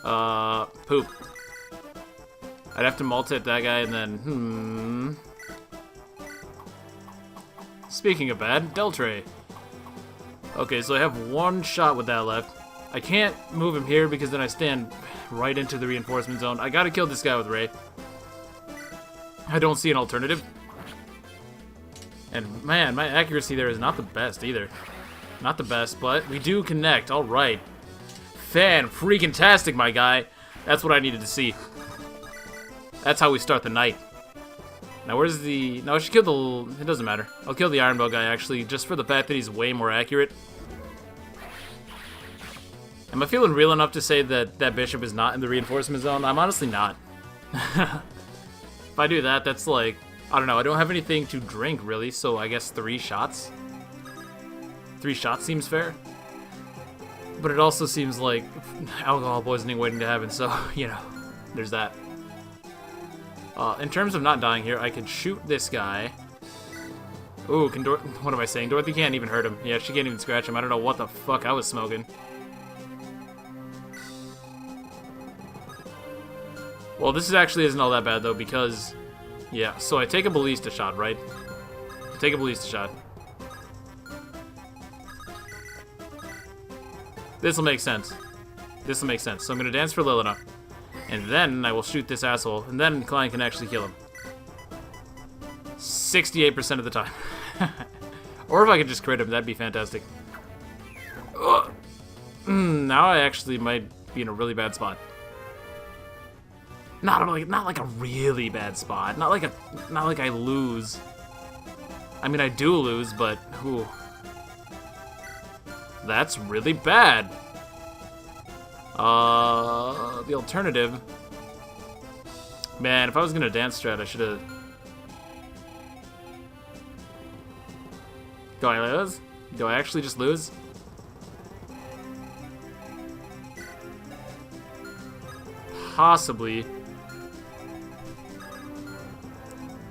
Poop. I'd have to multi-hit that guy and then, Speaking of bad, Deltray. Okay, so I have one shot with that left. I can't move him here because then I stand right into the reinforcement zone. I gotta kill this guy with Ray. I don't see an alternative. And man, my accuracy there is not the best either. Not the best, but we do connect. All right. Fan-freaking-tastic, my guy. That's what I needed to see. That's how we start the night. Now, where's the... No, I should kill the... It doesn't matter. I'll kill the Iron Bell guy, actually, just for the fact that he's way more accurate. Am I feeling real enough to say that that bishop is not in the reinforcement zone? I'm honestly not. If I do that, that's like... I don't know, I don't have anything to drink, really, so I guess 3 shots? 3 shots seems fair. But it also seems like alcohol poisoning waiting to happen, so, you know, there's that. In terms of not dying here, I could shoot this guy. Ooh, what am I saying? Dorothy can't even hurt him. Yeah, she can't even scratch him. I don't know what the fuck I was smoking. Well, this actually isn't all that bad, though, because... Yeah, so I take a ballista shot, right? Take a ballista shot. This'll make sense. This'll make sense. So I'm gonna dance for Lilina. And then I will shoot this asshole. And then Klein can actually kill him. 68% of the time. Or if I could just crit him, that'd be fantastic. Now I actually might be in a really bad spot. Not like a really bad spot. Not like I lose. I mean, I do lose, but whew. That's really bad. The alternative. Man, if I was gonna dance strat, I should have. Do I lose? Do I actually just lose? Possibly.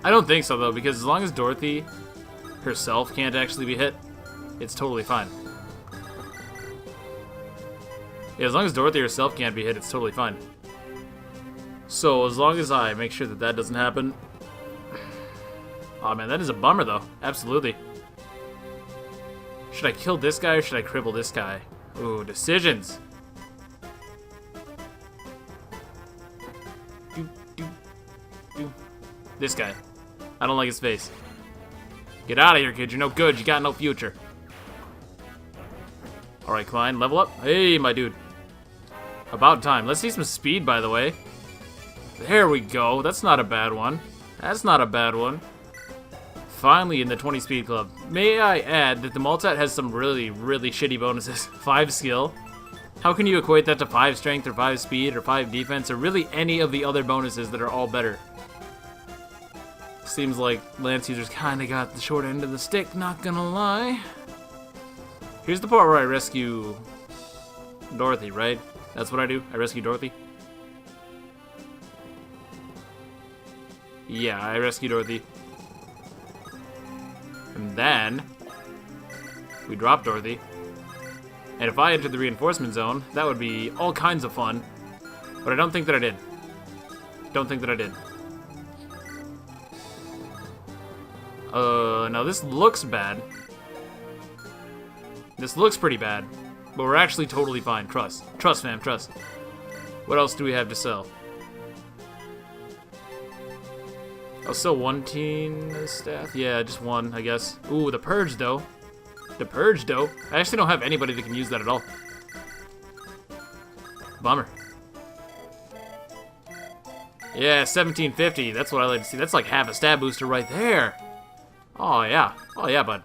I don't think so, though, because as long as Dorothy herself can't actually be hit, it's totally fine. Yeah, as long as Dorothy herself can't be hit, it's totally fine. So, as long as I make sure that that doesn't happen... Oh, man, that is a bummer, though. Absolutely. Should I kill this guy or should I cripple this guy? Ooh, decisions. This guy. I don't like his face. Get out of here, kid. You're no good. You got no future. Alright, Klein. Level up. Hey, my dude. About time. Let's see some speed, by the way. There we go. That's not a bad one. That's not a bad one. Finally in the 20 speed club. May I add that the Maltat has some really, really shitty bonuses. 5 skill. How can you equate that to 5 strength or 5 speed or 5 defense or really any of the other bonuses that are all better? Seems like Lance users kind of got the short end of the stick, not gonna lie. Here's the part where I rescue Dorothy, right? That's what I do? I rescue Dorothy? Yeah, I rescue Dorothy. And then we drop Dorothy. And if I entered the reinforcement zone, that would be all kinds of fun. But I don't think that I did. Don't think that I did. Now this looks bad. This looks pretty bad. But we're actually totally fine. Trust. Trust, fam. Trust. What else do we have to sell? Oh, still one teen staff? Yeah, just one, I guess. Ooh, the Purge, though. The Purge, though. I actually don't have anybody that can use that at all. Bummer. Yeah, 1750. That's what I like to see. That's like half a stab booster right there. Oh, yeah. Oh, yeah, bud.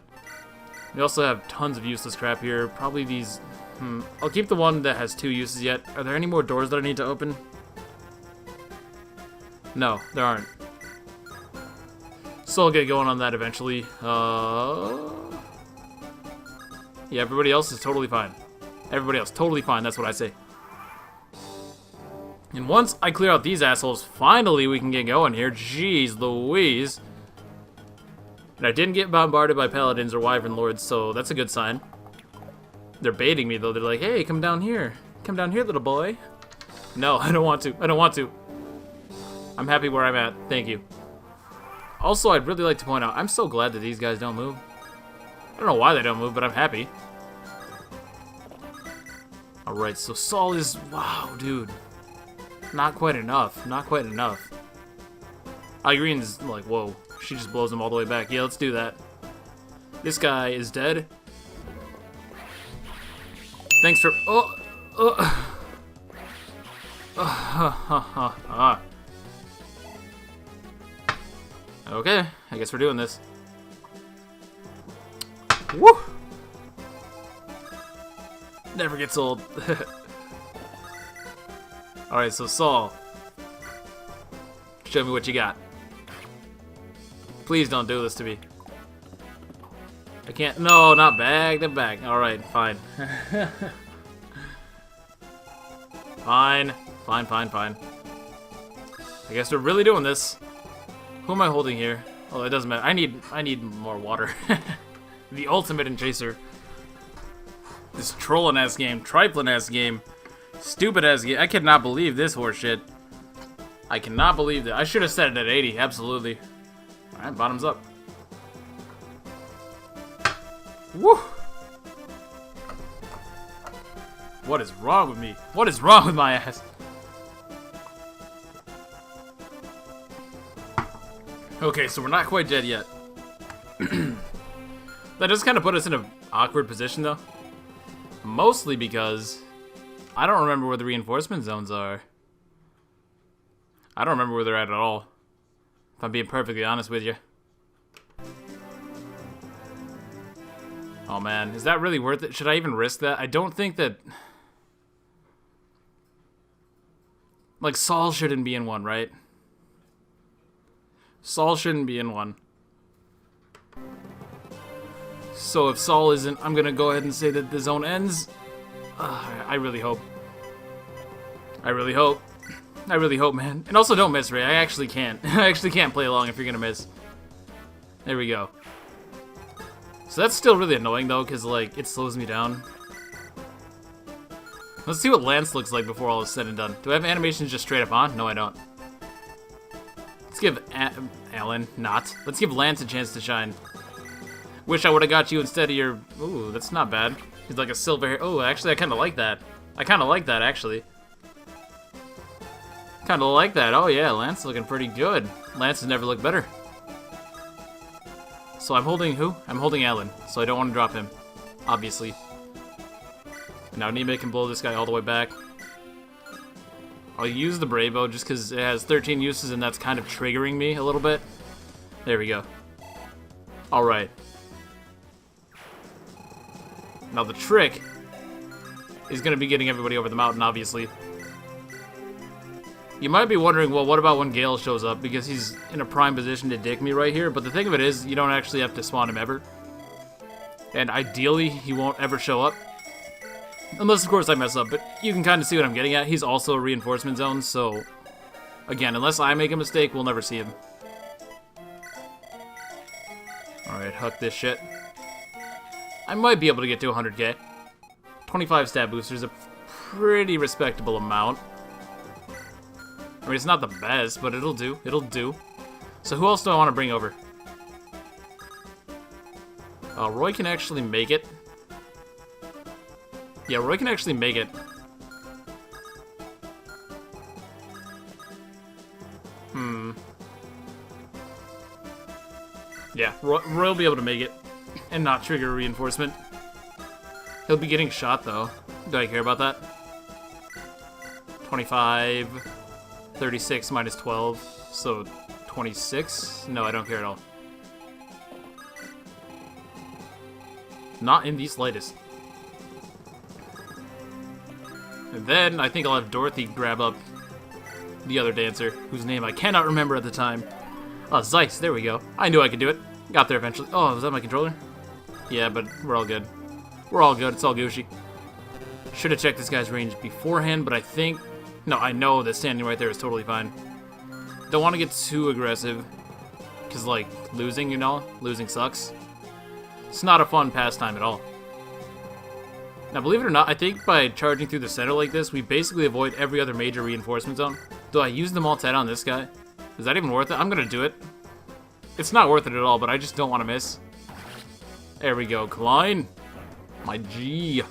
We also have tons of useless crap here. Probably these... I'll keep the one that has 2 uses yet. Are there any more doors that I need to open? No, there aren't. So I'll get going on that eventually. Yeah, everybody else is totally fine. Everybody else, totally fine. That's what I say. And once I clear out these assholes, finally we can get going here. Jeez Louise. And I didn't get bombarded by paladins or wyvern lords, so that's a good sign. They're baiting me, though. They're like, hey, come down here. Come down here, little boy. No, I don't want to. I don't want to. I'm happy where I'm at. Thank you. Also, I'd really like to point out, I'm so glad that these guys don't move. I don't know why they don't move, but I'm happy. Alright, so Saul is... Wow, dude. Not quite enough. Not quite enough. Irene's like, whoa. She just blows him all the way back. Yeah, let's do that. This guy is dead. Thanks for... Okay, I guess we're doing this. Woo! Never gets old. Alright, so Saul. Show me what you got. Please don't do this to me. I can't. No, not bag to bag. Alright, fine. Fine. Fine, fine, fine. I guess we're really doing this. Who am I holding here? Oh, it doesn't matter. I need more water. The ultimate in Chaser. This trolling-ass game, trifling-ass game, stupid-ass game. I cannot believe this horseshit. I cannot believe that. I should have set it at 80, absolutely. Alright, bottoms up. Woo! What is wrong with me? What is wrong with my ass? Okay, so we're not quite dead yet. That does kind of put us in an awkward position, though. Mostly because I don't remember where the reinforcement zones are. I don't remember where they're at all. If I'm being perfectly honest with you. Oh man, is that really worth it? Should I even risk that? I don't think that... Like, Saul shouldn't be in one, right? Saul shouldn't be in one. So if Saul isn't, I'm gonna go ahead and say that the zone ends. I really hope. I really hope. I really hope, man. And also don't miss, Ray. I actually can't. I actually can't play along if you're gonna miss. There we go. So that's still really annoying, though, because, like, it slows me down. Let's see what Lance looks like before all is said and done. Do I have animations just straight up on? No, I don't. Let's give Alan, not. Let's give Lance a chance to shine. Wish I would have got you instead of your... Ooh, that's not bad. He's like a silver hair. Oh, actually, I kind of like that. I kind of like that, actually. Kind of like that. Oh, yeah, Lance is looking pretty good. Lance has never looked better. So I'm holding who? I'm holding Alan, so I don't want to drop him. Obviously. And now Nime can blow this guy all the way back. I'll use the Bravo just because it has 13 uses and that's kind of triggering me a little bit. There we go. Alright. Now the trick is going to be getting everybody over the mountain, obviously. You might be wondering, well, what about when Gale shows up? Because he's in a prime position to dick me right here. But the thing of it is, you don't actually have to spawn him ever. And ideally, he won't ever show up. Unless, of course, I mess up. But you can kind of see what I'm getting at. He's also a reinforcement zone, so... Again, unless I make a mistake, we'll never see him. Alright, huck this shit. I might be able to get to 100k. 25 stat boosters, a pretty respectable amount. I mean, it's not the best, but it'll do. It'll do. So who else do I want to bring over? Roy can actually make it. Yeah, Roy can actually make it. Yeah, Roy will be able to make it and not trigger a reinforcement. He'll be getting shot, though. Do I care about that? 25, 36 minus 12, so 26? No, I don't care at all. Not in the slightest. And then I think I'll have Dorothy grab up the other dancer, whose name I cannot remember at the time. Oh, Zeiss, there we go. I knew I could do it. Got there eventually. Oh, was that my controller? Yeah, but we're all good. We're all good. It's all Gucci. Should have checked this guy's range beforehand, but I think... No, I know that standing right there is totally fine. Don't want to get too aggressive, because, like, losing, you know? Losing sucks. It's not a fun pastime at all. Now, believe it or not, I think by charging through the center like this, we basically avoid every other major reinforcement zone. Do I use them all to head on this guy? Is that even worth it? I'm going to do it. It's not worth it at all, but I just don't want to miss. There we go, Klein. My G.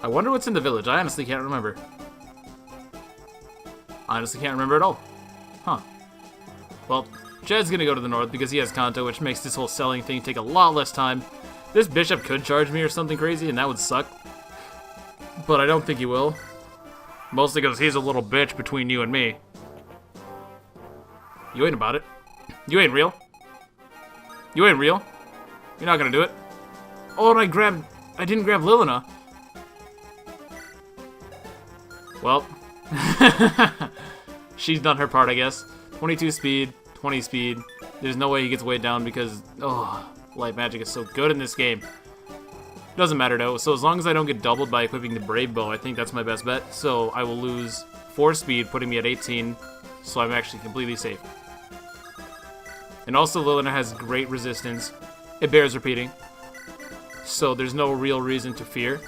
I wonder what's in the village. I honestly can't remember. Honestly can't remember at all. Huh. Well, Jed's gonna go to the north because he has Kanto, which makes this whole selling thing take a lot less time. This bishop could charge me or something crazy, and that would suck. But I don't think he will. Mostly because he's a little bitch between you and me. You ain't about it. You ain't real. You ain't real. You're not gonna do it. Oh, and I didn't grab Lilina. Well, she's done her part, I guess. 22 speed, 20 speed. There's no way he gets weighed down because, oh, light magic is so good in this game. Doesn't matter though, so as long as I don't get doubled by equipping the Brave Bow, I think that's my best bet. So I will lose 4 speed, putting me at 18, so I'm actually completely safe. And also Lilina has great resistance. It bears repeating. So there's no real reason to fear.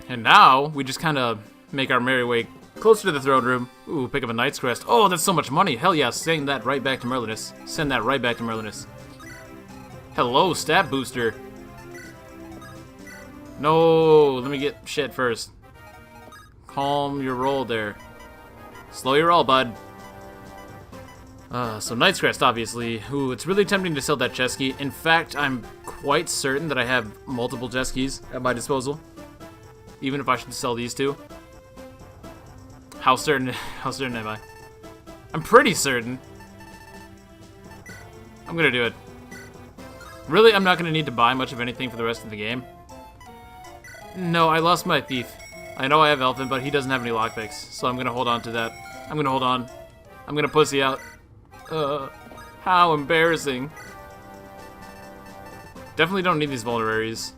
And now, we just kind of make our merry way closer to the throne room. Ooh, pick up a Knight's Crest. Oh, that's so much money. Hell yeah, send that right back to Merlinus. Send that right back to Merlinus. Hello, stat booster. No, let me get shit first. Calm your roll there. Slow your roll, bud. So Knight's Crest, obviously. Ooh, it's really tempting to sell that chest key. In fact, I'm quite certain that I have multiple chest keys at my disposal. Even if I should sell these two. How certain am I? I'm pretty certain. I'm gonna do it. Really, I'm not gonna need to buy much of anything for the rest of the game. No, I lost my thief. I know I have Elfin, but he doesn't have any lockpicks, so I'm gonna hold on to that. I'm gonna hold on. I'm gonna pussy out. How embarrassing. Definitely don't need these vulneraries.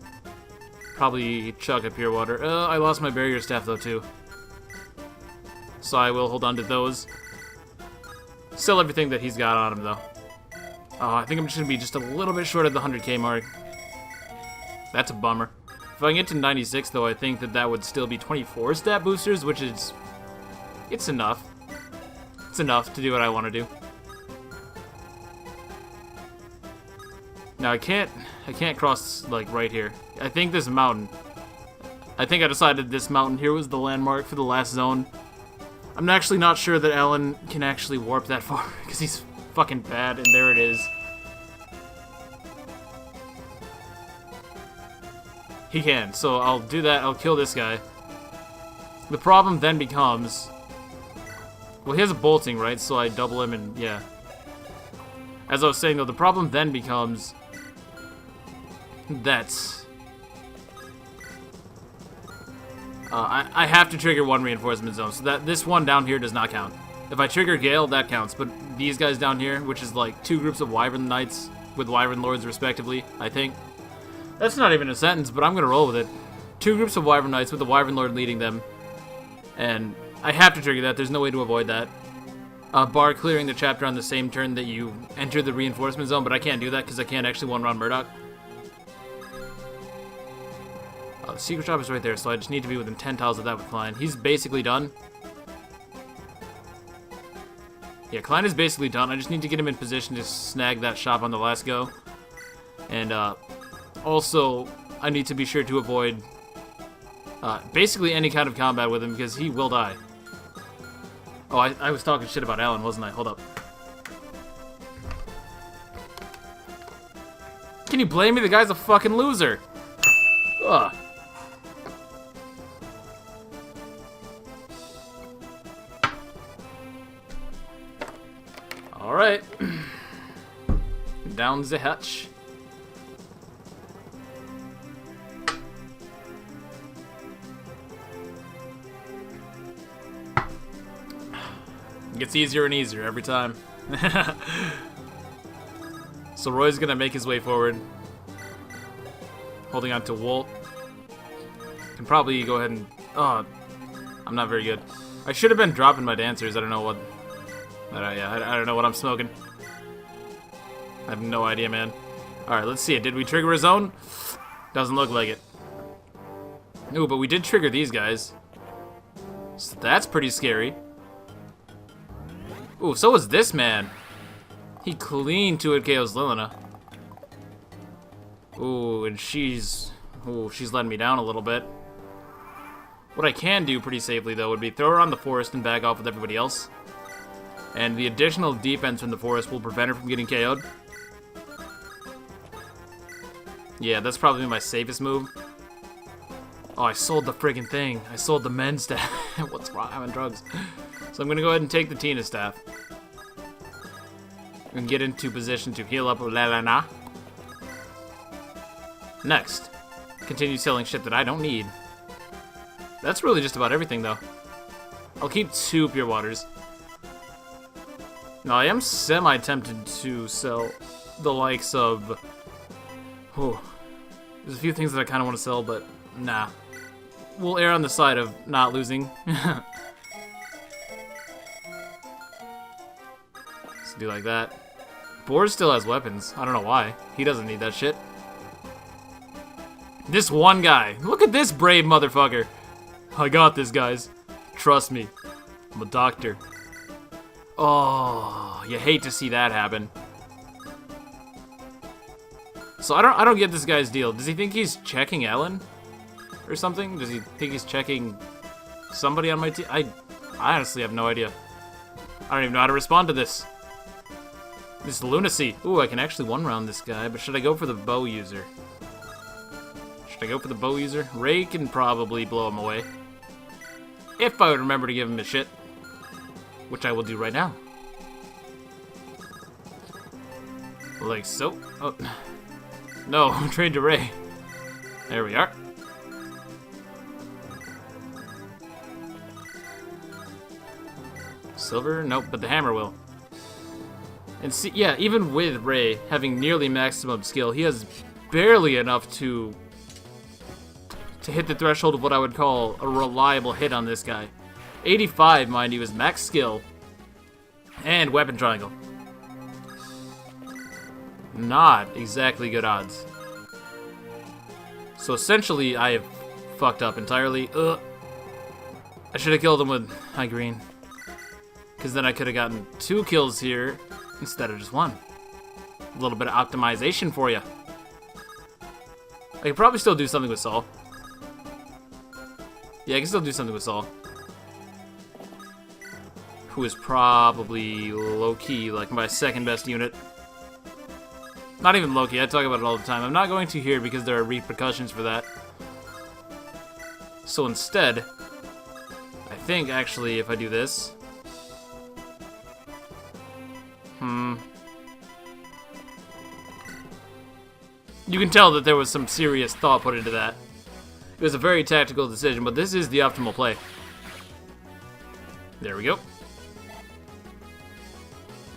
Probably chuck a pure water. I lost my barrier staff though too. So I will hold on to those. Sell everything that he's got on him though. Oh, I think I'm just gonna be just a little bit short of the 100k mark. That's a bummer. If I can get to 96 though, I think that would still be 24 stat boosters, which is... It's enough. It's enough to do what I want to do. Now I can't cross like right here. I think this mountain. I think I decided this mountain here was the landmark for the last zone. I'm actually not sure that Alan can actually warp that far because he's fucking bad, and there it is. He can, so I'll do that. I'll kill this guy. The problem then becomes... Well, he has a bolting, right? So I double him and, yeah. As I was saying, though, the problem then becomes... that... I have to trigger one reinforcement zone, so that this one down here does not count. If I trigger Gale, that counts, but these guys down here, which is like 2 groups of Wyvern Knights with Wyvern Lords respectively, I think. That's not even a sentence, but I'm gonna roll with it. 2 groups of Wyvern Knights with the Wyvern Lord leading them. And I have to trigger that, there's no way to avoid that. Bar clearing the chapter on the same turn that you enter the reinforcement zone, but I can't do that because I can't actually one-round Murdoch. The secret shop is right there, so I just need to be within 10 tiles of that with Klein. He's basically done. Yeah, Klein is basically done. I just need to get him in position to snag that shop on the last go. And also, I need to be sure to avoid basically any kind of combat with him because he will die. Oh, I was talking shit about Alan, wasn't I? Hold up. Can you blame me? The guy's a fucking loser. Ugh. Alright. Down the hatch. It gets easier and easier every time. So Roy's gonna make his way forward. Holding on to Walt. Can probably go ahead and... Oh, I'm not very good. I should have been dropping my dancers. I don't know what... yeah, I don't know what I'm smoking. I have no idea, man. Alright, let's see it. Did we trigger a zone? Doesn't look like it. Ooh, but we did trigger these guys. So that's pretty scary. Ooh, so was this man. He clean 2-hit KOs Lilina. Ooh, and she's letting me down a little bit. What I can do pretty safely, though, would be throw her on the forest and back off with everybody else. And the additional defense from the forest will prevent her from getting KO'd. Yeah, that's probably my safest move. Oh, I sold the friggin' thing. I sold the men's staff. What's wrong? I'm on drugs. So I'm gonna go ahead and take the Tina staff. And get into position to heal up Lilina. Next, continue selling shit that I don't need. That's really just about everything, though. I'll keep 2 pure waters. Now, I am semi-tempted to sell the likes of... Oh, there's a few things that I kind of want to sell, but nah. We'll err on the side of not losing. Let's do like that. Board still has weapons. I don't know why. He doesn't need that shit. This one guy. Look at this brave motherfucker. I got this, guys. Trust me. I'm a doctor. Oh, you hate to see that happen. So I don't get this guy's deal. Does he think he's checking Ellen? Or something? Does he think he's checking somebody on my team? I honestly have no idea. I don't even know how to respond to this. This lunacy. Ooh, I can actually one-round this guy, but should I go for the bow user? Should I go for the bow user? Ray can probably blow him away. If I would remember to give him his shit. Which I will do right now. Like so. Oh. No, trade to Ray. There we are. Silver? Nope, but the hammer will. And see, yeah, even with Ray having nearly maximum skill, he has barely enough to hit the threshold of what I would call a reliable hit on this guy. 85, mind you, is max skill and weapon triangle. Not exactly good odds. So essentially, I have fucked up entirely. Ugh. I should have killed him with high green. Because then I could have gotten 2 kills here instead of just 1. A little bit of optimization for you. I could probably still do something with Saul. Yeah, I can still do something with Saul. Who is probably low-key, like my second best unit. Not even low-key, I talk about it all the time. I'm not going to here because there are repercussions for that. So instead, I think actually if I do this... You can tell that there was some serious thought put into that. It was a very tactical decision, but this is the optimal play. There we go.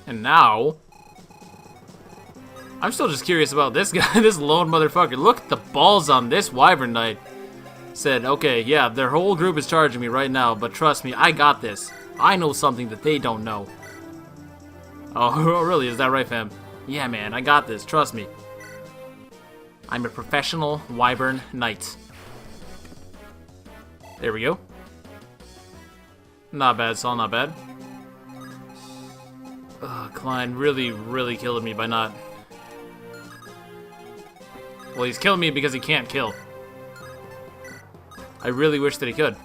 And now... I'm still just curious about this guy, this lone motherfucker. Look at the balls on this Wyvern Knight. Said, okay, yeah, their whole group is charging me right now, but trust me, I got this. I know something that they don't know. Oh, really? Is that right, fam? Yeah, man, I got this. Trust me. I'm a professional Wyvern Knight. There we go. Not bad, Saul, not bad. Ugh, Klein really killing me by not... Well, he's killing me because he can't kill. I really wish that he could.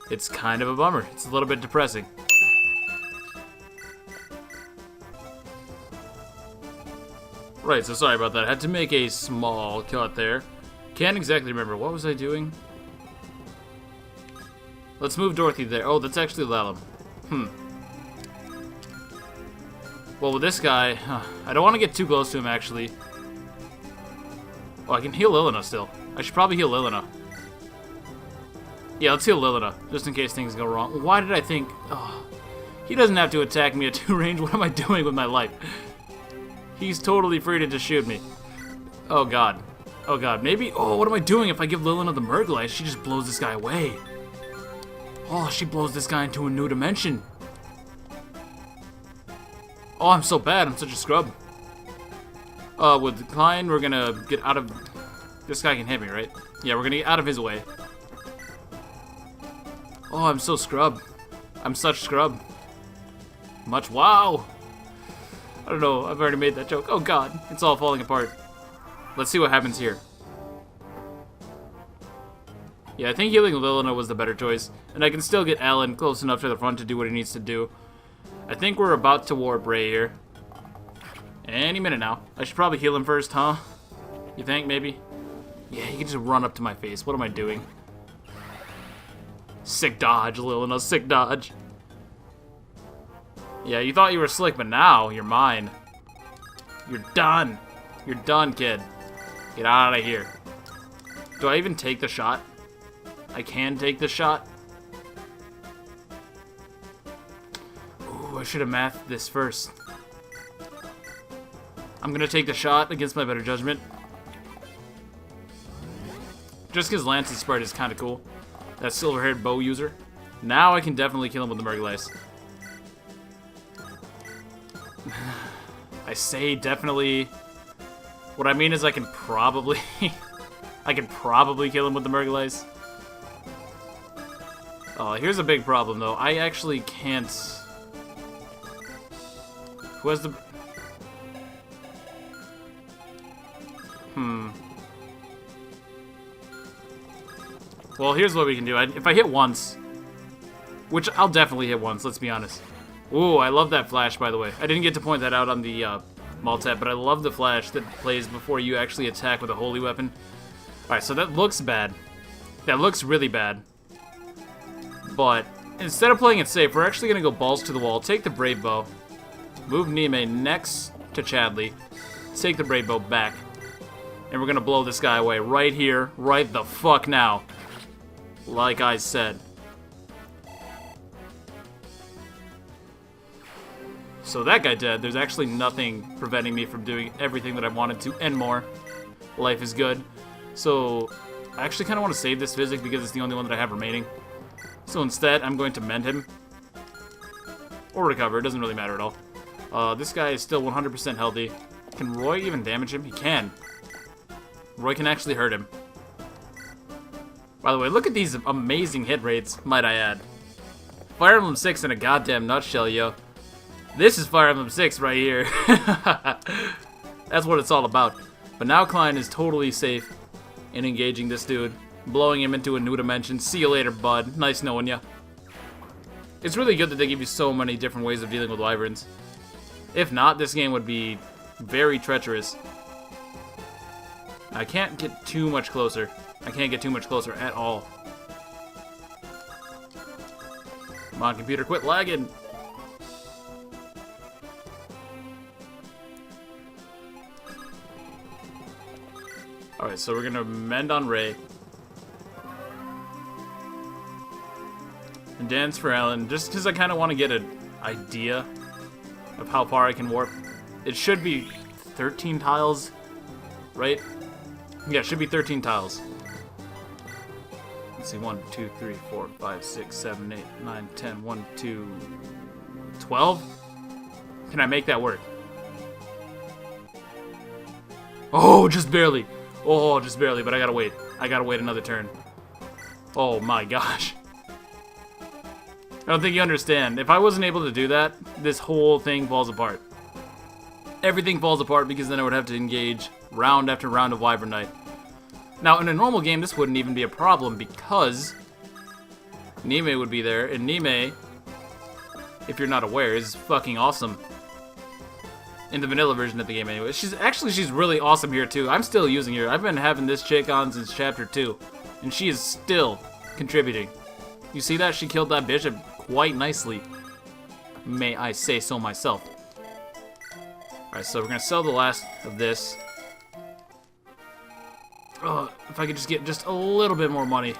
It's kind of a bummer. It's a little bit depressing. Right, so sorry about that. I had to make a small cut there. Can't exactly remember. What was I doing? Let's move Dorothy there. Oh, that's actually Lalum. Well, with this guy, I don't want to get too close to him, actually. Oh, I can heal Lilina still. I should probably heal Lilina. Yeah, let's heal Lilina, just in case things go wrong. Why did I think... Oh, he doesn't have to attack me at 2 range. What am I doing with my life? He's totally free to just shoot me. Oh, God. Oh, God. Maybe... Oh, what am I doing if I give Lilina the Murdoch? She just blows this guy away. Oh, she blows this guy into a new dimension. Oh, I'm so bad. I'm such a scrub. With Klein, we're gonna get out of... This guy can hit me, right? Yeah, we're gonna get out of his way. Oh, I'm so scrub. I'm such scrub. Much... Wow! I don't know, I've already made that joke. Oh god, it's all falling apart. Let's see what happens here. Yeah, I think healing Lilina was the better choice. And I can still get Alan close enough to the front to do what he needs to do. I think we're about to warp Ray here. Any minute now. I should probably heal him first, huh? You think, maybe? Yeah, he can just run up to my face. What am I doing? Sick dodge, Lilina, sick dodge. Yeah, you thought you were slick, but now you're mine. You're done. You're done, kid. Get out of here. Do I even take the shot? I can take the shot. Ooh, I should have mathed this first. I'm gonna take the shot against my better judgment. Just because Lance's sprite is kind of cool. That silver-haired bow user. Now I can definitely kill him with the Murglace. I say definitely. What I mean is I can probably... I can probably kill him with the Murglace. Oh, here's a big problem, though. I actually can't... Who has the... Well, here's what we can do. If I hit once... Which I'll definitely hit once, let's be honest. Ooh, I love that flash, by the way. I didn't get to point that out on the Maltap, but I love the flash that plays before you actually attack with a holy weapon. Alright, so that looks bad. That looks really bad. But instead of playing it safe, we're actually going to go balls to the wall, take the Brave Bow, move Nime next to Chadley, take the Brave Bow back, and we're going to blow this guy away right here, right the fuck now. Like I said. So that guy dead. There's actually nothing preventing me from doing everything that I wanted to and more. Life is good. So I actually kind of want to save this Physic because it's the only one that I have remaining. So instead, I'm going to mend him. Or recover. It doesn't really matter at all. This guy is still 100% healthy. Can Roy even damage him? He can. Roy can actually hurt him. By the way, look at these amazing hit rates, might I add. Fire Emblem 6 in a goddamn nutshell, yo. This is Fire Emblem 6 right here. That's what it's all about. But now Klein is totally safe in engaging this dude, blowing him into a new dimension. See you later, bud. Nice knowing ya. It's really good that they give you so many different ways of dealing with wyverns. If not, this game would be very treacherous. I can't get too much closer. I can't get too much closer at all. Come on, computer, quit lagging. Alright, so we're gonna mend on Ray. And dance for Alan, just because I kind of want to get an idea of how far I can warp. It should be 13 tiles, right? Yeah, it should be 13 tiles. Let's see, 1, 2, 3, 4, 5, 6, 7, 8, 9, 10, 1, 2, 12? Can I make that work? Oh, just barely. Oh, just barely, but I gotta wait. I gotta wait another turn. Oh my gosh. I don't think you understand. If I wasn't able to do that, this whole thing falls apart. Everything falls apart because then I would have to engage round after round of Wyvern Knight. Now, in a normal game, this wouldn't even be a problem because Nime would be there, and Nime, if you're not aware, is fucking awesome. In the vanilla version of the game anyway. She's really awesome here too. I'm still using her. I've been having this chick on since chapter 2. And she is still contributing. You see that? She killed that bishop quite nicely. May I say so myself. Alright, so we're gonna sell the last of this. Oh, if I could just get just a little bit more money.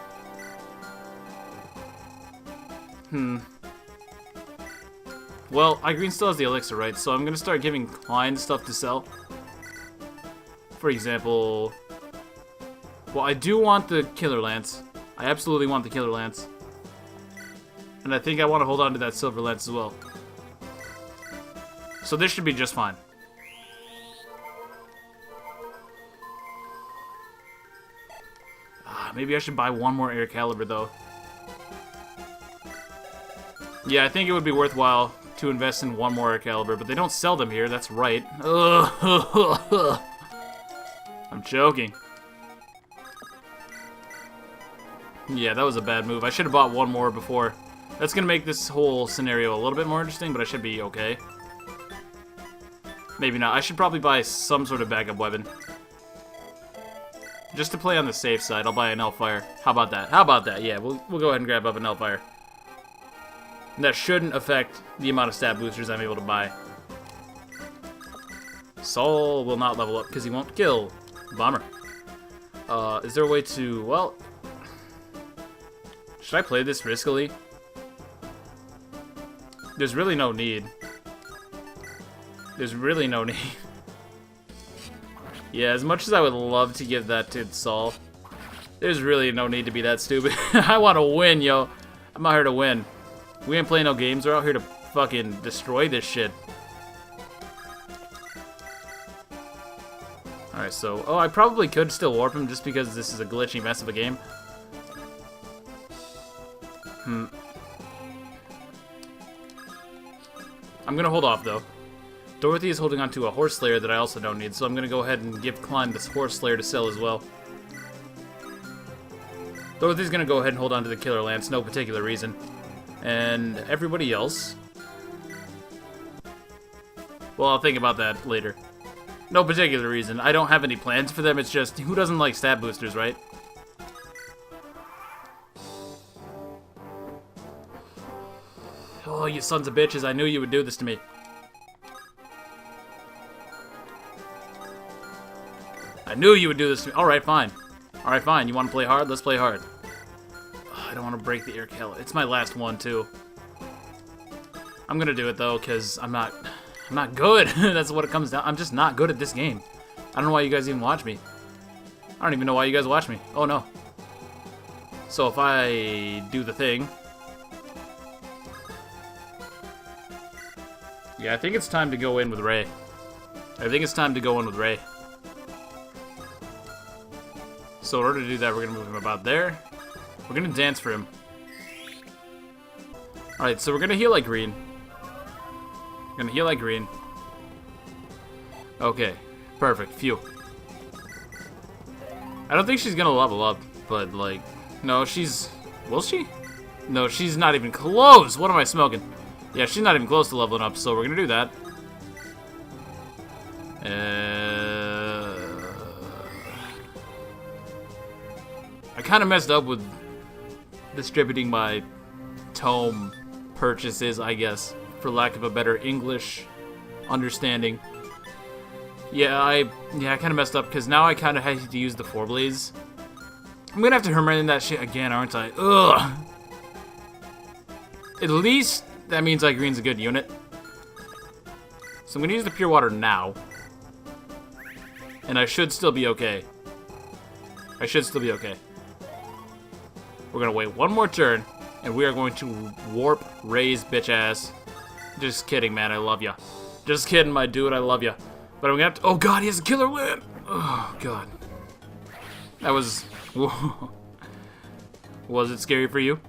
Well, Green still has the elixir, right? So I'm gonna start giving Klein stuff to sell. For example... Well, I do want the Killer Lance. I absolutely want the Killer Lance. And I think I want to hold on to that Silver Lance as well. So this should be just fine. Maybe I should buy one more Air Caliber, though. Yeah, I think it would be worthwhile to invest in one more Air Caliber, but they don't sell them here, that's right. Ugh. I'm joking. Yeah, that was a bad move. I should have bought one more before. That's gonna make this whole scenario a little bit more interesting, but I should be okay. Maybe not. I should probably buy some sort of backup weapon. Just to play on the safe side, I'll buy an Hellfire. How about that? How about that? Yeah, we'll go ahead and grab up an Hellfire. And that shouldn't affect the amount of stat boosters I'm able to buy. Saul will not level up because he won't kill. Bomber. Is there a way to... Well... Should I play this riskily? There's really no need. There's really no need. Yeah, as much as I would love to give that to Saul, there's really no need to be that stupid. I want to win, yo. I'm out here to win. We ain't playing no games. We're out here to fucking destroy this shit. Alright, so... Oh, I probably could still warp him just because this is a glitchy mess of a game. I'm gonna hold off, though. Dorothy is holding onto a Horse Slayer that I also don't need, so I'm gonna go ahead and give Klein this Horse Slayer to sell as well. Dorothy's gonna go ahead and hold on to the Killer Lance, no particular reason. And everybody else... Well, I'll think about that later. No particular reason. I don't have any plans for them, it's just, who doesn't like stat boosters, right? Oh, you sons of bitches, I knew you would do this to me. I knew you would do this to me. Alright, fine. Alright, fine. You want to play hard? Let's play hard. Oh, I don't want to break the Air Caliber. It's my last one, too. I'm gonna do it, though, because I'm not good. That's what it comes down. I'm just not good at this game. I don't know why you guys even watch me. I don't even know why you guys watch me. Oh, no. So if I do the thing... Yeah, I think it's time to go in with Ray. I think it's time to go in with Ray. So in order to do that, we're going to move him about there. We're going to dance for him. Alright, so we're going to heal like green. We're going to heal like green. Okay, perfect. Phew. I don't think she's going to level up, but like... No, she's... Will she? No, she's not even close! What am I smoking? Yeah, she's not even close to leveling up, so we're going to do that. I kind of messed up with distributing my tome purchases, I guess, for lack of a better English understanding. Yeah, I kind of messed up, because now I kind of have to use the 4-blaze. I'm going to have to remember that shit again, aren't I? Ugh! At least... That means green's a good unit. So I'm going to use the pure water now. And I should still be okay. I should still be okay. We're going to wait one more turn. And we are going to warp Ray's bitch ass. Just kidding, man. I love ya. Just kidding, my dude. I love ya. But I'm going to have to... Oh, God. He has a killer land. Oh, God. That was... Was it scary for you?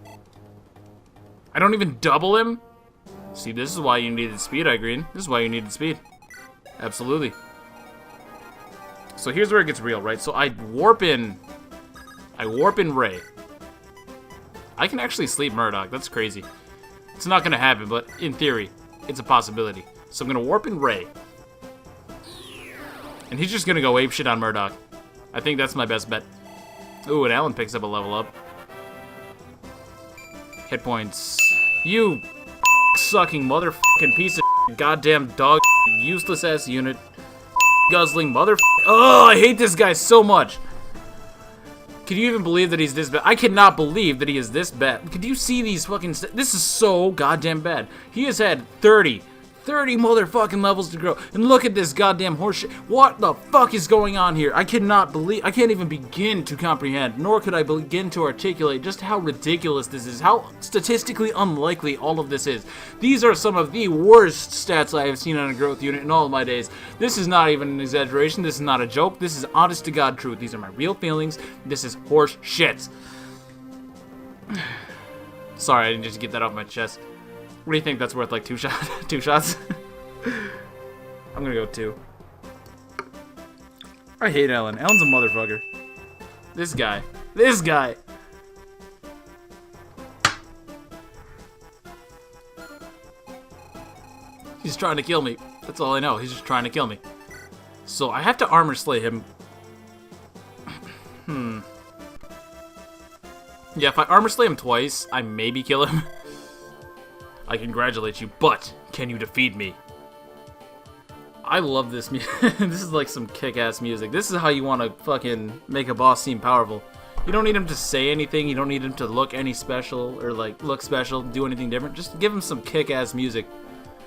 I don't even double him? See, this is why you needed speed, Green. This is why you needed speed. Absolutely. So here's where it gets real, right? So I warp in Ray. I can actually sleep Murdoch. That's crazy. It's not going to happen, but in theory, it's a possibility. So I'm going to warp in Ray. And he's just gonna go apeshit on Murdoch. I think that's my best bet. Ooh, and Alan picks up a level up. Hit points. You sucking motherfucking piece of goddamn dog useless ass unit. Guzzling motherfucker. Oh, I hate this guy so much. Can you even believe that he's this bad? I cannot believe that he is this bad. Could you see these fucking... This is so goddamn bad. He has had 30 motherfucking levels to grow. And look at this goddamn horseshit. What the fuck is going on here? I cannot believe... I can't even begin to comprehend, nor could I begin to articulate just how ridiculous this is. How statistically unlikely all of this is. These are some of the worst stats I have seen on a growth unit in all of my days. This is not even an exaggeration. This is not a joke. This is honest to God truth. These are my real feelings. This is horse shit. Sorry, I didn't just get that off my chest. What do you think that's worth, like 2 shots? 2 shots? I'm gonna go 2. I hate Alan. Alan's a motherfucker. This guy. This guy! He's trying to kill me. That's all I know. He's just trying to kill me. So I have to armor slay him. Yeah, if I armor slay him twice, I maybe kill him. I congratulate you, but can you defeat me? I love this music. This is like some kick-ass music. This is how you want to fucking make a boss seem powerful. You don't need him to say anything. You don't need him to look any special or like look special, do anything different. Just give him some kick-ass music,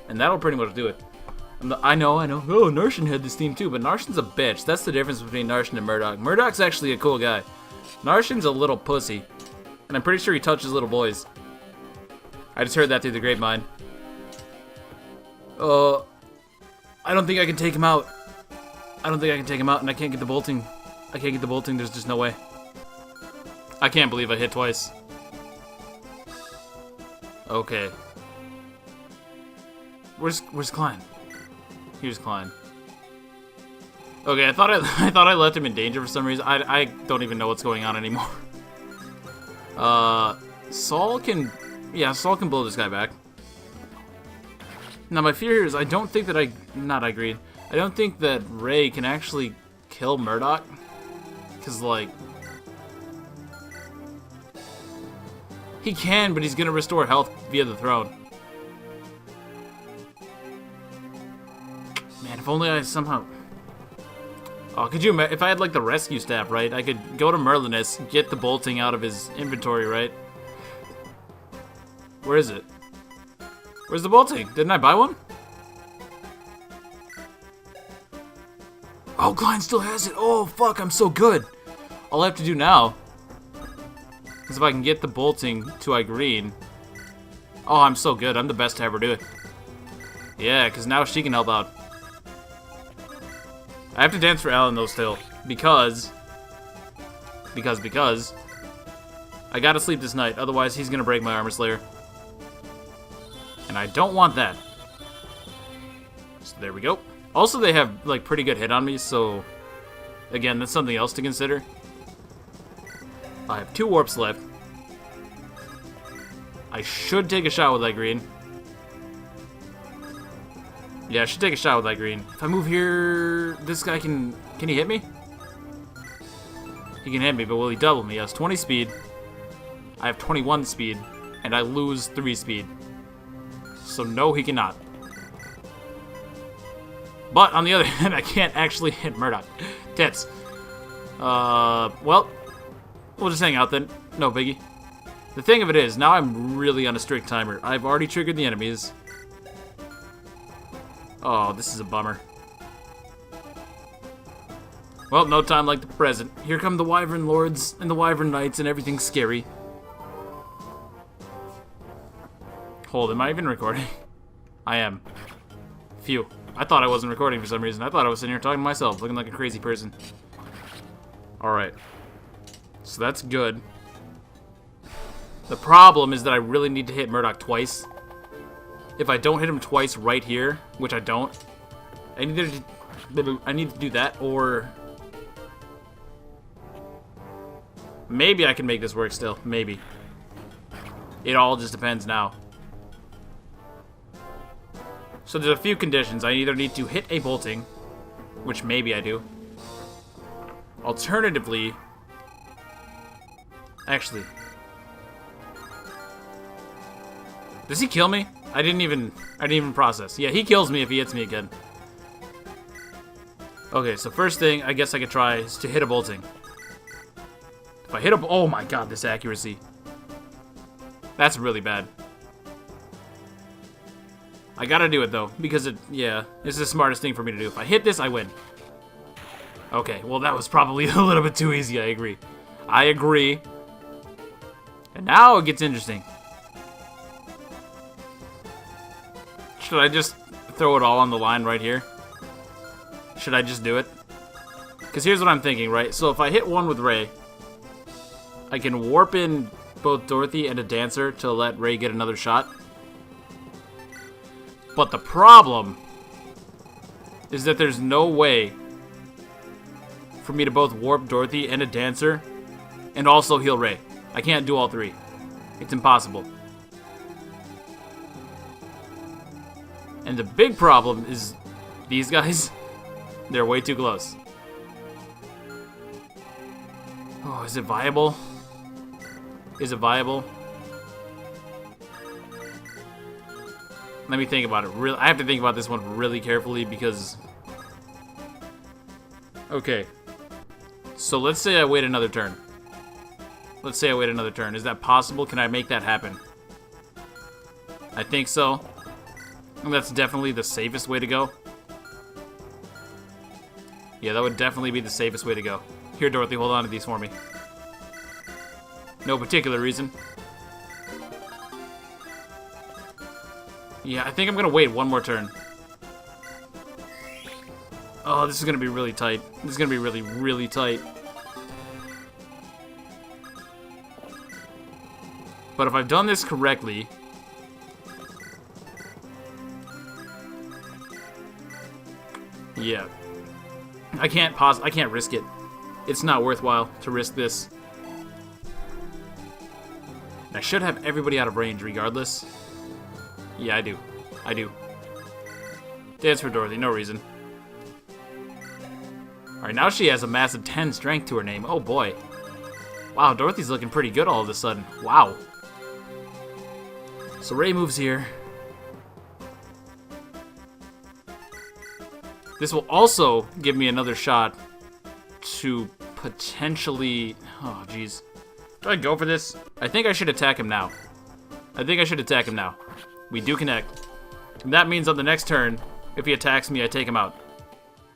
and that'll pretty much do it. I know. Oh, Narshan had this theme too, but Narshan's a bitch. That's the difference between Narshan and Murdoch. Murdoch's actually a cool guy. Narshan's a little pussy, and I'm pretty sure he touches little boys. I just heard that through the grapevine. I don't think I can take him out. I don't think I can take him out, and I can't get the bolting. I can't get the bolting. There's just no way. I can't believe I hit twice. Okay. Where's Klein? Here's Klein. Okay, I thought I left him in danger for some reason. I don't even know what's going on anymore. Saul can blow this guy back. Now my fear here is I don't think that I don't think that Ray can actually kill Murdoch. Cause like he can, but he's gonna restore health via the throne. Man, if only I somehow... Oh, could you imagine if I had like the rescue staff, right? I could go to Merlinus, get the bolting out of his inventory, right? Where is it? Where's the bolting? Didn't I buy one? Oh, Klein still has it. Oh, fuck, I'm so good. All I have to do now is if I can get the bolting to Irene. Oh, I'm so good. I'm the best to ever do it. Yeah, because now she can help out. I have to dance for Alan, though, still. Because I gotta sleep this night. Otherwise, he's gonna break my armor slayer. And I don't want that. So there we go. Also, they have, like, pretty good hit on me, so... Again, that's something else to consider. I have 2 warps left. I should take a shot with Irene. Yeah, I should take a shot with Irene. If I move here... This guy can he hit me? He can hit me, but will he double me? He has 20 speed. I have 21 speed. And I lose 3 speed. So no, he cannot. But on the other hand, I can't actually hit Murdoch. Tits. Well, we'll just hang out then. No biggie. The thing of it is, now I'm really on a strict timer. I've already triggered the enemies. Oh, this is a bummer. Well, no time like the present. Here come the Wyvern Lords and the Wyvern Knights and everything's scary. Hold, am I even recording? I am. Phew. I thought I wasn't recording for some reason. I thought I was sitting here talking to myself, looking like a crazy person. Alright. So that's good. The problem is that I really need to hit Murdoch twice. If I don't hit him twice right here, which I don't, I need to do that, or... Maybe I can make this work still. Maybe. It all just depends now. So there's a few conditions. I either need to hit a bolting, which maybe I do. Alternatively, actually, does he kill me? I didn't even process. Yeah, he kills me if he hits me again. Okay, so first thing I guess I could try is to hit a bolting. If I hit a, oh my god, this accuracy. That's really bad. I gotta do it though, because it's the smartest thing for me to do. If I hit this, I win. Okay, well that was probably a little bit too easy, I agree. I agree. And now it gets interesting. Should I just throw it all on the line right here? Should I just do it? Because here's what I'm thinking, right? So if I hit one with Ray, I can warp in both Dorothy and a Dancer to let Ray get another shot. But the problem is that there's no way for me to both warp Dorothy and a Dancer and also heal Ray. I can't do all three. It's impossible. And the big problem is these guys, they're way too close. Oh, is it viable? Is it viable? Let me think about it. I have to think about this one really carefully because... Okay. So let's say I wait another turn. Let's say I wait another turn. Is that possible? Can I make that happen? I think so. And that's definitely the safest way to go. Yeah, that would definitely be the safest way to go. Here, Dorothy, hold on to these for me. No particular reason. Yeah, I think I'm gonna wait one more turn. Oh, this is gonna be really tight. This is gonna be really, really tight. But if I've done this correctly... Yeah. I can't risk it. It's not worthwhile to risk this. I should have everybody out of range regardless. Yeah, I do. I do. Dance for Dorothy, no reason. Alright, now she has a massive 10 strength to her name. Oh boy. Wow, Dorothy's looking pretty good all of a sudden. Wow. So Ray moves here. This will also give me another shot to potentially... Oh, jeez. Do I go for this? I think I should attack him now. I think I should attack him now. We do connect. And that means on the next turn, if he attacks me, I take him out.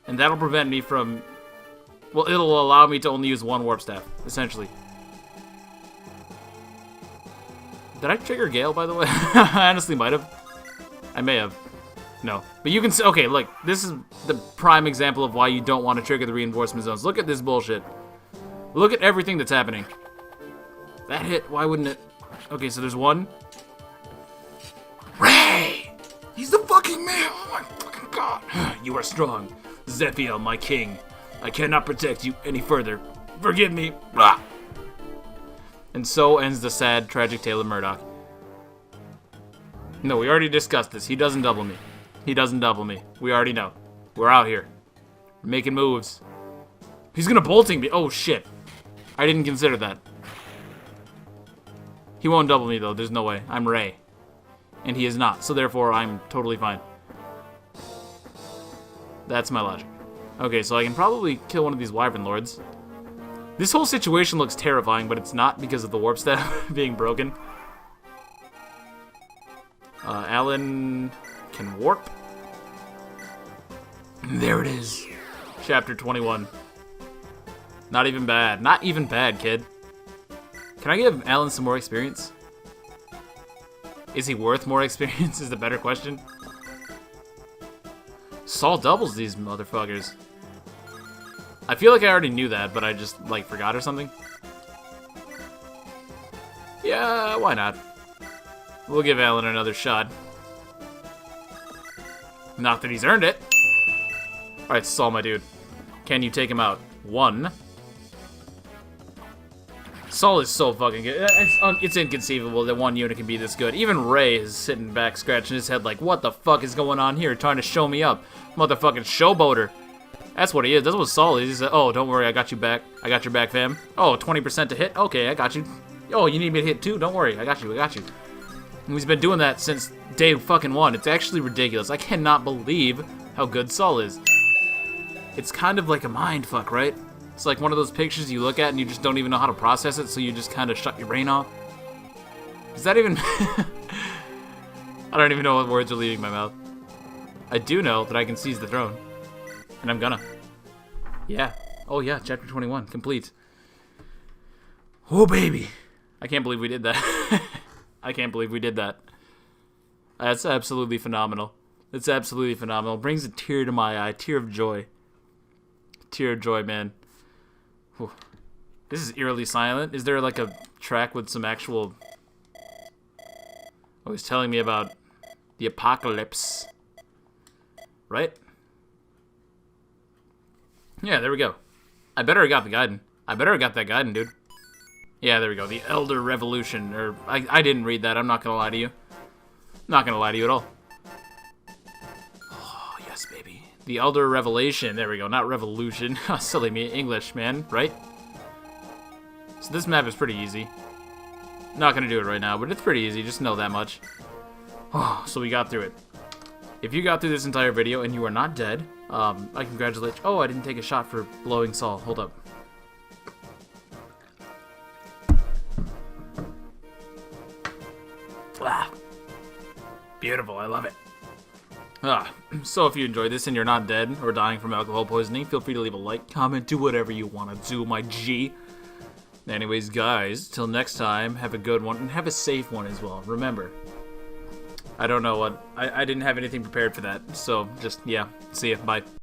And that'll prevent me from... Well, it'll allow me to only use one Warp Staff, essentially. Did I trigger Gale, by the way? I honestly might have. I may have. No. But you can see... Okay, look. This is the prime example of why you don't want to trigger the reinforcement zones. Look at this bullshit. Look at everything that's happening. That hit. Why wouldn't it... Okay, so there's one. Ray! He's the fucking man! Oh my fucking god! You are strong. Zephiel, my king. I cannot protect you any further. Forgive me. Blah. And so ends the sad, tragic tale of Murdoch. No, we already discussed this. He doesn't double me. He doesn't double me. We already know. We're out here. We're making moves. He's gonna bolting me. Oh, shit. I didn't consider that. He won't double me, though. There's no way. I'm Ray. And he is not. So, therefore, I'm totally fine. That's my logic. Okay, so I can probably kill one of these Wyvern Lords. This whole situation looks terrifying, but it's not because of the Warp Staff being broken. Alan can warp. There it is. Chapter 21. Not even bad. Not even bad, kid. Can I give Alan some more experience? Is he worth more experience is the better question. Saul doubles these motherfuckers. I feel like I already knew that, but I just, like, forgot or something. Yeah, why not? We'll give Alan another shot. Not that he's earned it. Alright, Saul, my dude. Can you take him out? One. Saul is so fucking good. It's inconceivable that one unit can be this good. Even Ray is sitting back scratching his head like, what the fuck is going on here? Trying to show me up. Motherfucking showboater. That's what he is. That's what Saul is. He said, oh, don't worry, I got you back. I got your back, fam. Oh, 20% to hit? Okay, I got you. Oh, you need me to hit too? Don't worry, I got you, I got you. And he's been doing that since day fucking one. It's actually ridiculous. I cannot believe how good Saul is. It's kind of like a mind fuck, right? It's like one of those pictures you look at and you just don't even know how to process it, so you just kind of shut your brain off. Is that even... I don't even know what words are leaving my mouth. I do know that I can seize the throne. And I'm gonna. Yeah. Oh yeah, chapter 21, complete. Oh baby. I can't believe we did that. I can't believe we did that. That's absolutely phenomenal. It's absolutely phenomenal. Brings a tear to my eye. Tear of joy. Tear of joy, man. Whew. This is eerily silent. Is there like a track with some actual... Oh, he's telling me about the apocalypse. Right? Yeah, there we go. I better have got the guidance. I better have got that guidance, dude. Yeah, there we go. The Elder Revolution. Or I didn't read that. I'm not gonna lie to you. Not gonna lie to you at all. Oh, yes, baby. The Elder Revelation. There we go. Not revolution. Silly me. English, man. Right? So this map is pretty easy. Not gonna do it right now, but it's pretty easy. Just know that much. Oh, so we got through it. If you got through this entire video and you are not dead, I congratulate you. Oh, I didn't take a shot for blowing Saul. Hold up. Ah, beautiful. I love it. So if you enjoyed this and you're not dead or dying from alcohol poisoning, feel free to leave a like, comment, do whatever you want to do, my G. Anyways, guys, till next time, have a good one and have a safe one as well. Remember, I don't know what... I didn't have anything prepared for that, so just, yeah. See ya. Bye.